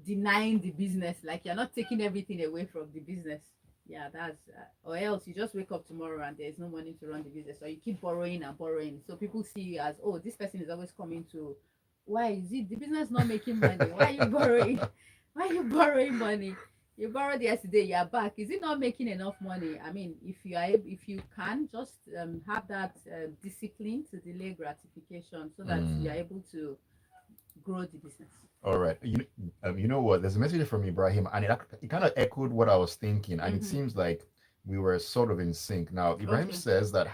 B: denying the business, like you're not taking everything away from the business. Yeah, that's or else you just wake up tomorrow and there's no money to run the business, or you keep borrowing and borrowing, so people see you as, oh, this person is always coming to, why is it the business not making money, why are you borrowing, why are you borrowing money, you borrowed yesterday, you're back, is it not making enough money? I mean, if you are if you can just have that discipline to delay gratification so that
A: Mm.
B: you're able to grow the business.
A: All right. You know what? There's a message from Ibrahim, and it kind of echoed what I was thinking, and it
B: Mm-hmm.
A: seems like we were sort of in sync. Now, Ibrahim
B: Okay.
A: says that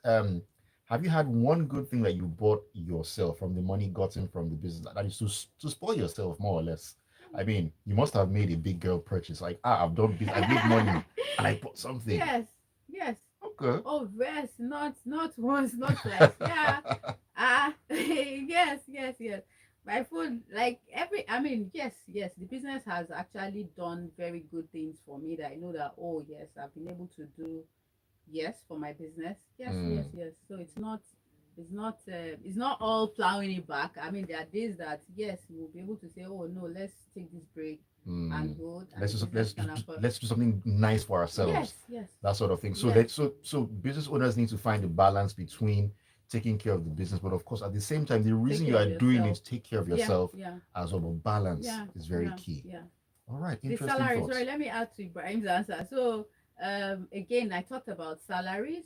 A: um have you had one good thing that you bought yourself from the money gotten from the business that is to spoil yourself more or less? I mean, you must have made a big girl purchase, like, I made money and I bought something.
B: Yes, yes.
A: Okay.
B: Oh, yes, not once, not twice. Yeah. Yes, yes, yes. My food, like every, I mean, yes, yes. The business has actually done very good things for me that I know that, oh, yes, I've been able to do, yes, for my business. Yes, yes,
A: Mm,
B: yes. So it's not all plowing it back. I mean, there are days that, yes, we'll be able to say, oh, no, let's take this break
A: mm.
B: and go, and
A: Let's
B: the
A: do
B: business can afford.
A: let's do something nice for
B: Yes,
A: ourselves,
B: yes,
A: that sort of thing. So
B: yes.
A: business owners need to find a balance between taking care of the business, but of course at the same time, the
B: Take
A: reason you
B: care
A: are
B: of
A: doing it
B: yourself.
A: to take care of
B: Yeah,
A: yourself
B: yeah,
A: as well. But balance
B: yeah,
A: is very
B: yeah,
A: key.
B: yeah.
A: All right,
B: The
A: interesting
B: salary, sorry,
A: thoughts.
B: let me add to Ibrahim's answer. So again, I talked about salaries.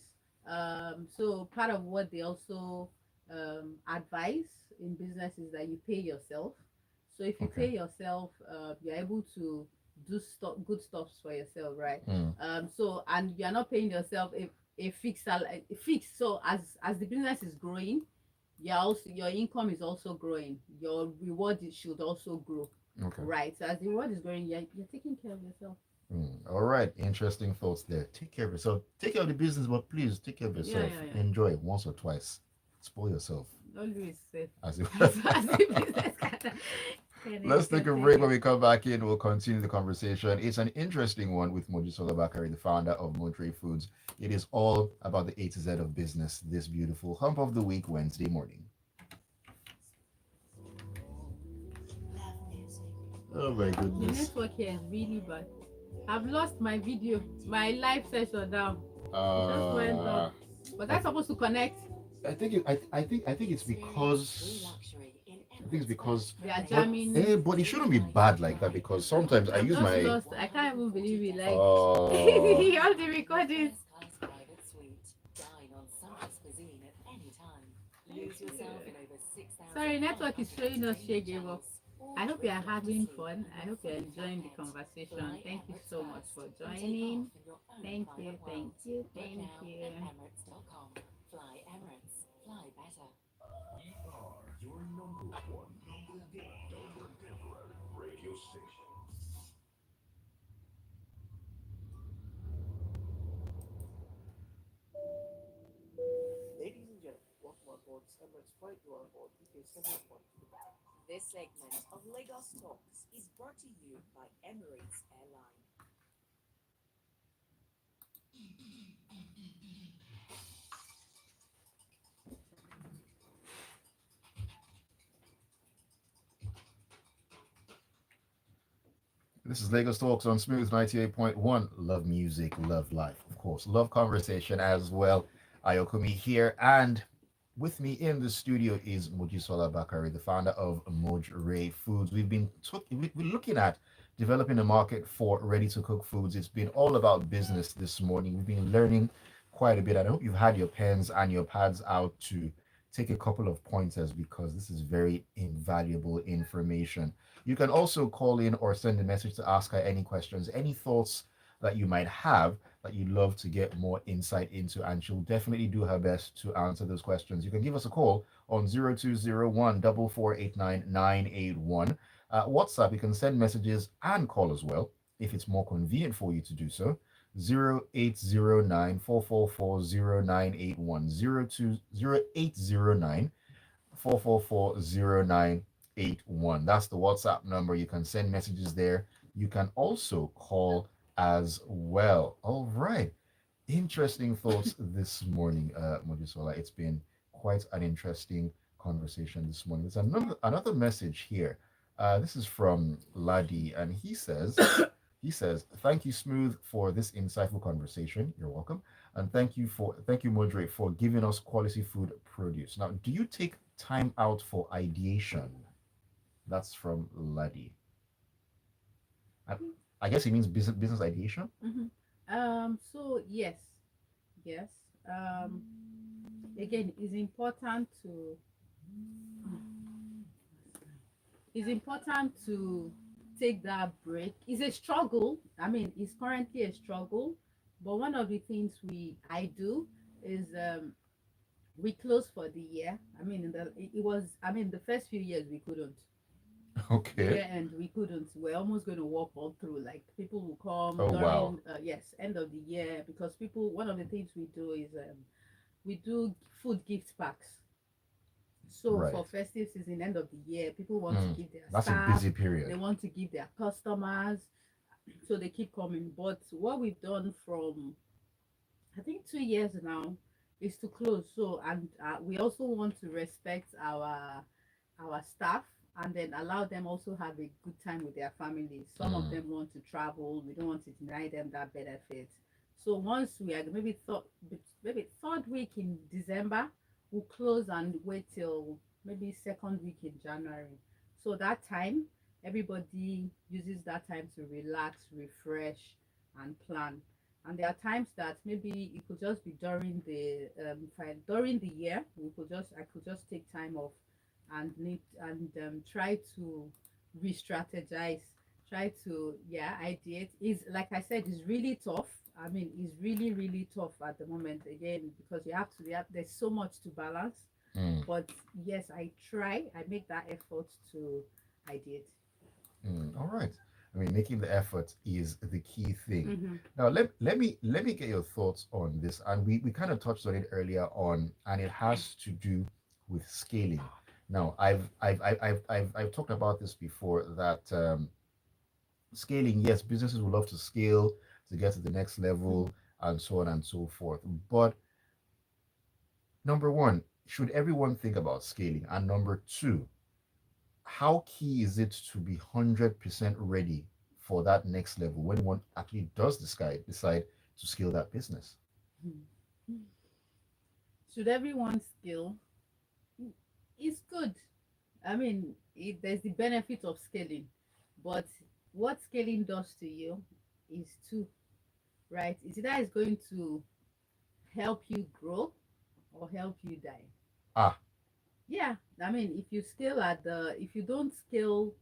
B: So part of what they also advise in business is that you pay yourself. So if you
A: Okay.
B: pay yourself, you're able to do stuff, good stuff for yourself, right?
A: Mm,
B: So and you're not paying yourself a fixed salary, fixed. So as the business is growing, your income is also growing. Your reward should also grow,
A: okay.
B: right? So as the reward is growing, you're taking care of yourself.
A: All right, interesting thoughts there. Take care of yourself. Take care of the business, but please take care of
B: Yeah,
A: yourself.
B: yeah, yeah.
A: Enjoy once or twice. Spoil yourself.
B: Always safe.
A: As if
B: As the business can
A: Let's take a
B: take
A: break. When
B: it.
A: we come back in, we'll continue the conversation. It's an interesting one with Mojisola Bakare, the founder of Mojrayfoods. It is all about the A to Z of business this beautiful hump of the week, Wednesday morning.
C: Love music.
A: Oh my
B: The
A: goodness.
B: network here is really bad. I've lost my video, my live session now. It just went off.
A: Uh,
B: Was I
A: I,
B: supposed to connect?
A: I think it's
C: Experience true
A: because
C: luxury in
A: I think it's
C: Emirates
A: because,
C: Gulf
B: They are
A: but
B: jamming.
A: but it shouldn't be bad like that because sometimes I
B: I've
A: use
B: just
A: my
B: lost. I can't even believe it. Like
A: uh
B: all the recordings.
C: first class private suite. Dine on sumptuous cuisine at any time. Lose yourself in over
B: Sorry, network is
C: 6,500
B: showing us
C: entertainment
B: share gave up.
C: channels. Or
B: I hope you are
C: drift off to
B: having
C: sleep
B: fun.
C: in
B: I
C: your
B: hope you're
C: fully flat
B: enjoying the
C: net.
B: conversation.
C: Fly
B: Thank you
C: Emirates
B: so much
C: first
B: for
C: and take off
B: joining.
C: in your own
B: Thank you,
C: private
B: thank
C: world.
B: you,
C: Book
B: thank
C: now at
B: you.
C: emirates.com. Fly Emirates. Fly better.
F: We are your number different radio station.
D: Ladies and gentlemen,
C: This segment of Lagos Talks is brought to you by Emirates Airline.
A: This is Lagos Talks on Smooth 98.1. Love music, love life, of course. Love conversation as well. Ayokunmi here. And with me in the studio is Mojisola Bakare, the founder of Mojrayfoods. We're looking at developing a market for ready-to-cook foods. It's been all about business this morning. We've been learning quite a bit. I hope you've had your pens and your pads out to take a couple of pointers because this is very invaluable information. You can also call in or send a message to ask her any questions, any thoughts that you might have that you'd love to get more insight into, and she'll definitely do her best to answer those questions. You can give us a call on 0201 4489981. WhatsApp, you can send messages and call as well if it's more convenient for you to do so. 0809 444 0981 4440981. That's the WhatsApp number. You can send messages there. You can also call as well. All right. Interesting thoughts this morning, Mojisola. It's been quite an interesting conversation this morning. There's another message here. This is from Ladi, and he says, "Thank you, Smooth, for this insightful conversation. You're welcome, and thank you, Moderate, for giving us quality food produce. Now, do you take time out for ideation?" That's from Ladi. I, I guess he means business ideation.
B: Mhm. So yes. Um, Again, it's important to take that break. It's a struggle. I mean, it's currently a struggle, but one of the things I do is we close for the year. I mean, it was. I mean, the first few years we couldn't. The
A: Okay.
B: year end we couldn't. We're almost going to walk all through. Like people will come
A: Oh wow.
B: during yes end of the year because people. One of the things we do is we do food gift packs. So
A: Right.
B: for festive season, end of the year, people want to
A: Mm,
B: give their
A: that's a
B: staff,
A: busy
B: they
A: period.
B: want to give their customers, so they keep coming. But what we've done from I think 2 years now is to close. So and we also want to respect our staff and then allow them also have a good time with their families. Some of
A: Mm,
B: them want to travel. We don't want to deny them that benefit. So once we are maybe third week in December, we'll close and wait till maybe second week in January. So that time, everybody uses that time to relax, refresh, and plan. And there are times that maybe it could just be during the year. I could just take time off and need and try to re-strategize, try to ideate. Is like I said, it's really tough. I mean, it's really tough at the moment again because there's so much to balance.
A: mm,
B: But yes, I make that effort to ideate.
A: All right. I mean, making the effort is the key thing.
B: Mm-hmm.
A: Now, let me get your thoughts on this, and we kind of touched on it earlier on, and it has to do with scaling. Now, I've talked about this before that scaling, yes, businesses would love to scale to get to the next level and so on and so forth. But number one, should everyone think about scaling? And number two, how key is it to be 100% ready for that next level when one actually does decide to scale that business?
B: Should everyone scale? It's good. I mean, there's the benefit of scaling, but what scaling does to you is too, right? It's either it's going to help you grow or help you die.
A: Ah,
B: Yeah, I mean, if you don't scale,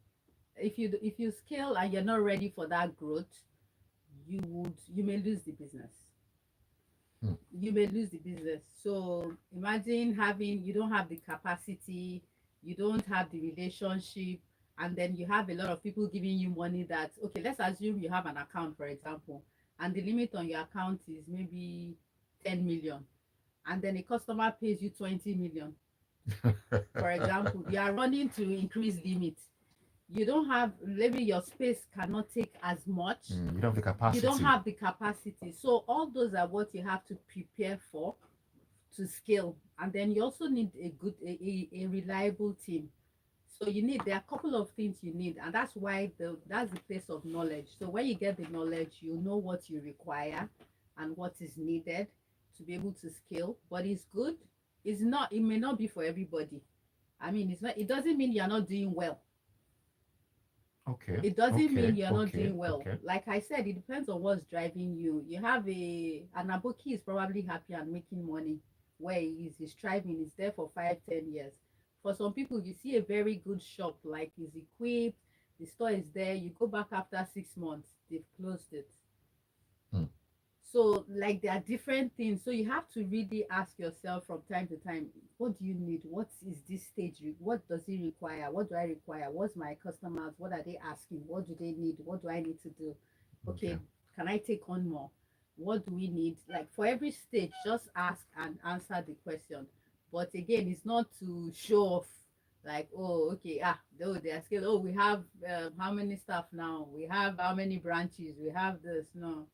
B: if you scale and you're not ready for that growth, you may lose the business.
A: hmm,
B: So imagine having you don't have the capacity, you don't have the relationship, and then you have a lot of people giving you money that okay, let's assume you have an account, for example, and the limit on your account is maybe 10 million, and then a customer pays you 20 million. For example, you are running to increase limit. You don't have, maybe your space cannot take as much.
A: You don't have the
B: You don't
A: capacity.
B: have the capacity. So all those are what you have to prepare for to scale. And then you also need a good, a reliable team. So you need, there are a couple of things you need, and that's why that's the place of knowledge. So when you get the knowledge, you know what you require and what is needed to be able to scale. But it's good. It's not, it may not be for everybody. I mean, it's not, it doesn't mean you're not doing well.
A: Okay.
B: It doesn't
A: Okay.
B: mean you're not
A: Okay.
B: doing well.
A: Okay.
B: Like I said, it depends on what's driving you. You have an aboki is probably happy and making money where he is, he's thriving, he's there for 5, 10 years. For some people, you see a very good shop, like is equipped, the store is there, you go back after 6 months, they've closed it.
A: Hmm.
B: So like there are different things, so you have to really ask yourself from time to time, what do you need, what is this stage what does it require, what do I require, what's my customers, what are they asking, what do they need, what do I need to do?
A: Okay.
B: Okay, can I take on more? What do we need? Like for every stage, just ask and answer the question. But again, it's not to show off, like, oh, okay, though they are scale, oh, we have how many staff now, we have how many branches, we have this. No,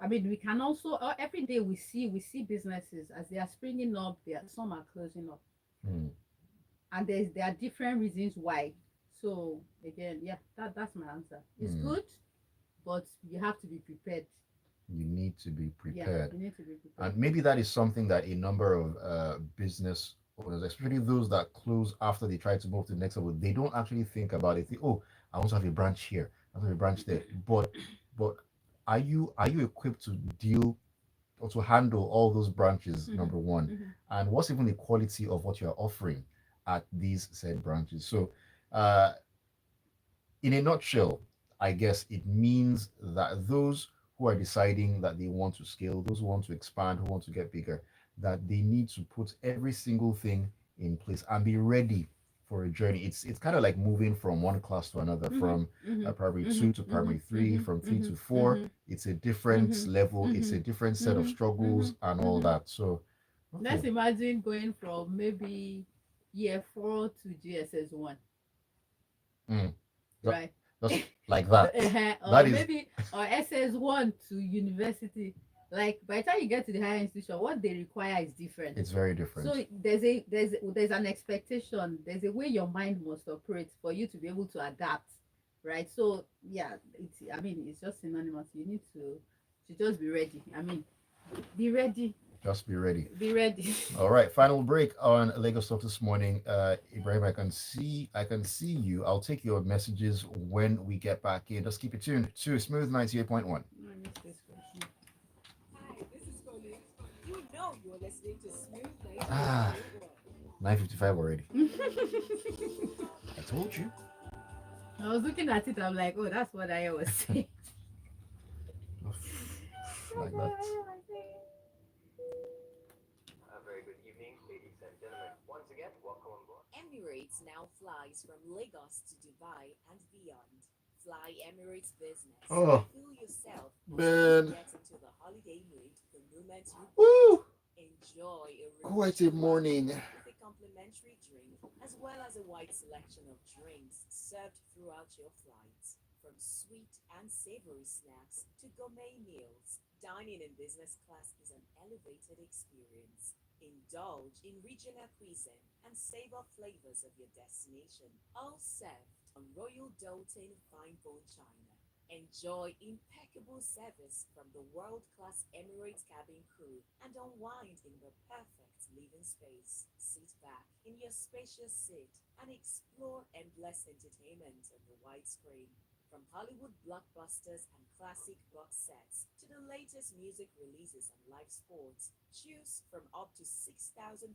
B: I mean, we can also, every day we see businesses as they are springing up, there some are closing up,
A: Hmm.
B: and there are different reasons why. So again, yeah, that's my answer. It's
A: Hmm.
B: good, but you have to be prepared.
A: You need to be
B: Yeah,
A: prepared.
B: you need to be prepared.
A: And maybe that is something that a number of business owners, especially those that close after they try to move to the next level, they don't actually think about it. They, oh, I want to have a branch here, I want to have a branch there. But are you equipped to deal or to handle all those branches,
B: Mm-hmm.
A: number one?
B: Mm-hmm.
A: And what's even the quality of what you're offering at these said branches? So uh in a nutshell, I guess it means that those who are deciding that they want to scale, those who want to expand, who want to get bigger, that they need to put every single thing in place and be ready for a journey. It's kind of like moving from one class to another,
B: Mm-hmm.
A: from primary
B: Mm-hmm.
A: two to
B: Mm-hmm.
A: primary three,
B: Mm-hmm.
A: from three
B: Mm-hmm.
A: to four.
B: Mm-hmm.
A: It's a different
B: Mm-hmm.
A: level. It's
B: Mm-hmm.
A: a different set of
B: Mm-hmm. Mm-hmm.
A: struggles and all
B: Mm-hmm.
A: that. So,
B: Let's
A: okay,
B: imagine going from maybe year 4 to GSS 1,
A: mm, that,
B: right?
A: that's like that.
B: Or
A: That is,
B: maybe or SS 1 to university. Like by the time you get to the higher institution, what they require is different.
A: it's very
B: So
A: different.
B: there's an expectation, there's a way your mind must operate for you to be able to adapt, right? So yeah, it's, I mean, it's just synonymous. You need to just be ready. I mean, be ready,
A: Just be ready.
B: be ready.
A: All right, final break on Lagos Talk this morning. Ibrahim, I can see you. I'll take your messages when we get back in. Just keep it tuned to Smooth 98.1.
B: I missed this question.
D: Hi, this is Colin. You know you're listening to Smooth
A: Ah,
D: 98.1.
A: 9:55 already. I told you.
B: I was looking at it, I'm like, oh, that's what I was saying.
A: Like that.
G: A very good evening, ladies and gentlemen. Once again, welcome on board.
C: Emirates now flies from Lagos to Dubai and beyond. Fly Emirates Business.
A: Oh,
C: Feel yourself as you
A: man.
C: get into the holiday mood the moment you
A: Woo!
C: enjoy a
A: Quite a
C: refreshing
A: morning.
C: with a complimentary drink, as well as a wide selection of drinks served throughout your flight. From sweet and savory snacks to gourmet meals, dining in business class is an elevated experience. Indulge in regional cuisine and savor flavors of your destination, all served on Royal Doulton fine bone china. Enjoy impeccable service from the world class Emirates cabin crew and unwind in the perfect living space. Sit back in your spacious seat and explore endless entertainment on the widescreen. From Hollywood blockbusters and classic box sets to the latest music releases and live sports, choose from up to 6,500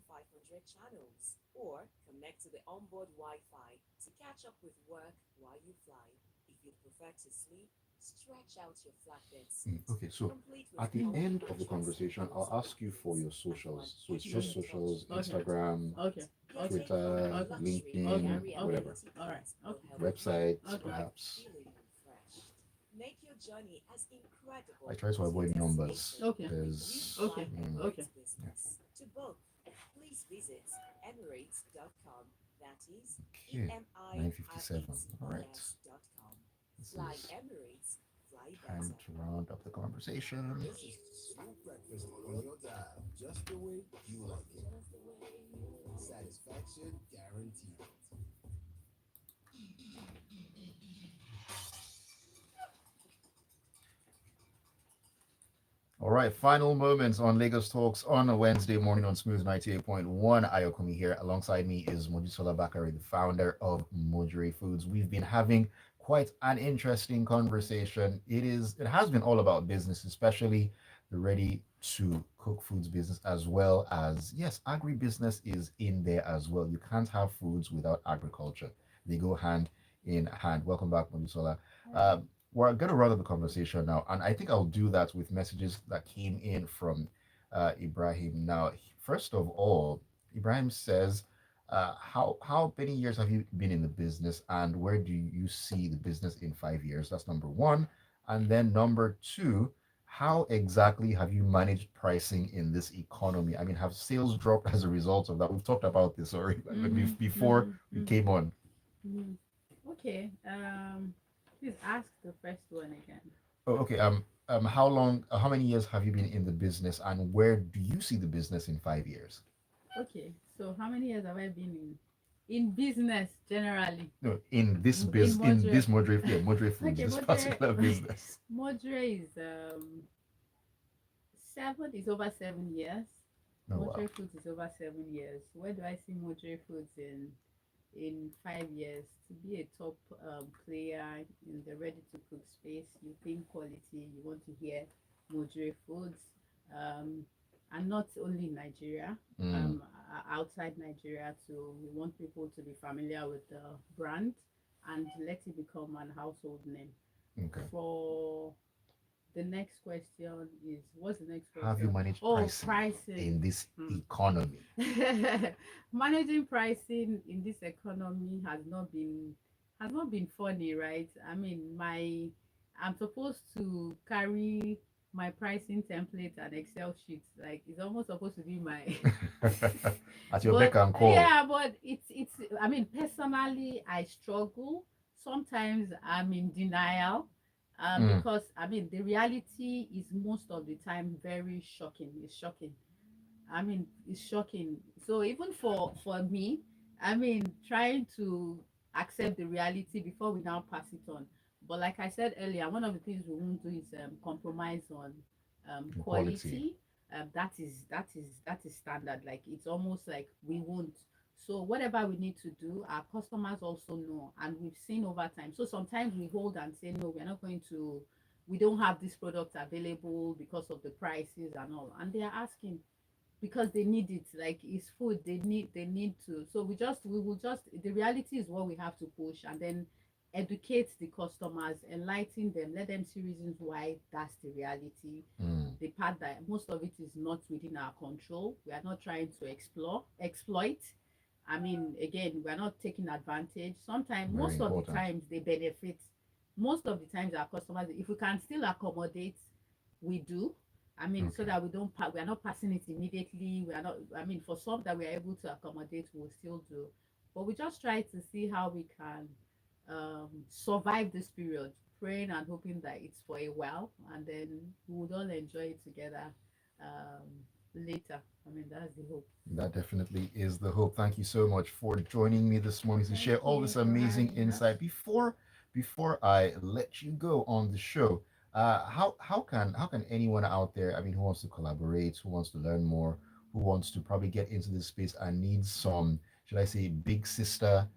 C: channels or connect to the onboard Wi Fi to catch up with work while you fly. If you prefer to sleep, stretch out your flatbed seat,
A: Okay, so
C: complete with
A: at the
C: comfy
A: end of the
C: mattresses,
A: conversation, I'll
C: pillows, and
A: ask you for
C: blankets,
A: your
C: and for an
A: socials. So it's just
C: extra touch
A: socials,
C: of
B: Okay.
A: Instagram,
B: Okay.
C: your
B: Okay.
A: Twitter,
C: take-home
B: Okay.
C: luxury
A: LinkedIn,
B: Okay. Okay.
A: whatever.
C: variability
B: All right.
C: kit will
B: Okay.
C: help you
A: Website,
B: Okay.
C: arrive
A: perhaps.
C: feeling refreshed. Make your journey as
A: I
C: incredible
A: try to
C: as your
A: avoid numbers
C: destination
B: Okay.
C: with new
A: because,
C: Fly
B: Okay.
C: Emirates
B: Okay.
C: Business. To book, please please visit emirates.com. That is
A: Okay, 9:57. All right.
C: EMIRATES.com.
A: This
C: Fly
A: is
C: Emirates, fly
A: time
C: better.
A: to round up the conversation.
D: This is smooth breakfast on your dial, just the way you like it. Satisfaction guaranteed.
A: All right, final moments on Lagos Talks on a Wednesday morning on Smooth 98.1. Ayokunmi here. Alongside me is Mojisola Bakare, the founder of Mojrayfoods. We've been having quite an interesting conversation. It has been all about business, especially the ready to cook foods business, as well as, yes, agribusiness is in there as well. You can't have foods without agriculture. They go hand in hand. Welcome back, Mojisola. We're going to run up the conversation now, and I think I'll do that with messages that came in from Ibrahim. Now, first of all, Ibrahim says, how many years have you been in the business, and where do you see the business in 5 years? That's number one, and then number two, how exactly have you managed pricing in this economy? I mean, have sales dropped as a result of that? We've talked about this already before we came on.
B: Mhm. Okay. Please ask the first one again.
A: Oh, okay. How many years have you been in the business, and where do you see the business in 5 years?
B: Okay. So how many years have I been in business generally?
A: No, in this
B: In
A: in
B: Modre.
A: this Modray Foods,
B: Okay,
A: this
B: Modre.
A: particular business.
B: Modre is 7 is over 7 years.
A: Oh wow.
B: Modre Foods is over 7 years. Where do I see Modre Foods in 5 years? To be a top player in the ready to cook space, you think quality, you want to hear Modre Foods, um, and not only in Nigeria,
A: Mm,
B: outside Nigeria too. We want people to be familiar with the brand and let it become an household name.
A: okay.
B: For the next question is, what's the next
A: Have you
B: question?
A: managed
B: Oh,
A: pricing
B: pricing.
A: in this
B: Hmm.
A: economy?
B: Managing pricing in this economy has not been funny, right? I mean, my I'm supposed to carry my pricing template and Excel sheets. Like it's almost supposed to be my
A: At your beck
B: but
A: and call.
B: yeah, but it's I mean, personally I struggle. Sometimes I'm in denial.
A: Mm,
B: Because I mean the reality is most of the time very shocking. It's shocking. I mean, it's shocking. So even for me, I mean, trying to accept the reality before we now pass it on. But like I said earlier, one of the things we won't do is compromise on
A: quality.
B: quality. That is standard. Like it's almost like we won't. So whatever we need to do, our customers also know, and we've seen over time. So sometimes we hold and say, no, we're not going to. We don't have this product available because of the prices and all, and they are asking because they need it, like it's food, they need to. So we will just, the reality is what we have to push, and then educate the customers, enlighten them, let them see reasons why that's the reality.
A: Mm,
B: The part that most of it is not within our control, we are not trying to explore exploit. I mean, again, we're not taking advantage. Sometimes,
A: very
B: most of the
A: important.
B: times they benefit. Most of the times our customers, if we can still accommodate, we do. I mean, so
A: Okay.
B: that we are not passing it immediately. We are not. I mean, for some that we are able to accommodate, we'll still do. But we just try to see how we can survive this period, praying and hoping that it's for a while, and then we would all enjoy it together later. I mean, that's the hope.
A: That definitely is the hope. Thank you so much for joining me this morning to
B: Thank
A: share all
B: you
A: this
B: for
A: amazing
B: having us.
A: insight. Before I let you go on the show, how can anyone out there, I mean, who wants to collaborate, who wants to learn more, who wants to probably get into this space and needs some, should I say, big sister,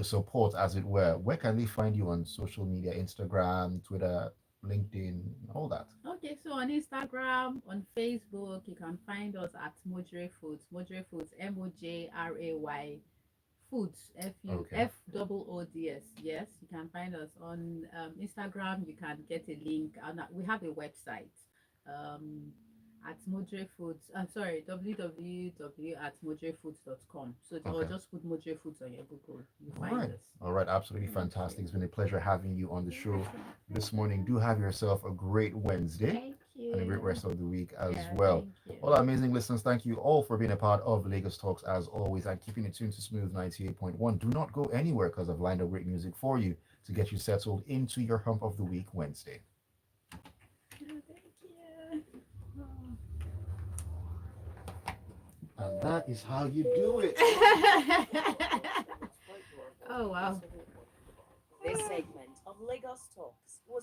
A: support as it where can they find you on social media, Instagram, Twitter, LinkedIn, all that?
B: Okay, so on Instagram, on Facebook, you can find us at Mojray Foods. Mojray Foods, Mojray Foods,
A: Okay.
B: Foods. Yes, you can find us on Instagram. You can get a link, and we have a website um, at Mojray Foods. I'm sorry, www at mojrayfoods.com. So, or
A: Okay.
B: just put Mojray Foods on your Google, you
A: All
B: find
A: right.
B: us.
A: All right. Absolutely
B: Thank
A: fantastic.
B: you.
A: It's been a pleasure having you on the
B: You're
A: show
B: welcome.
A: this morning. Do have yourself a great Wednesday.
B: Thank you.
A: and a great
B: you.
A: rest of the week as
B: Yeah,
A: well.
B: thank you.
A: All our amazing listeners, thank you all for being a part of Lagos Talks as always and keeping it tuned to Smooth 98.1. Do not go anywhere because I've lined up great music for you to get you settled into your hump of the week Wednesday.
B: Oh, thank you.
A: And that is how you do it.
B: Oh, wow.
C: This segment of Lagos Talks was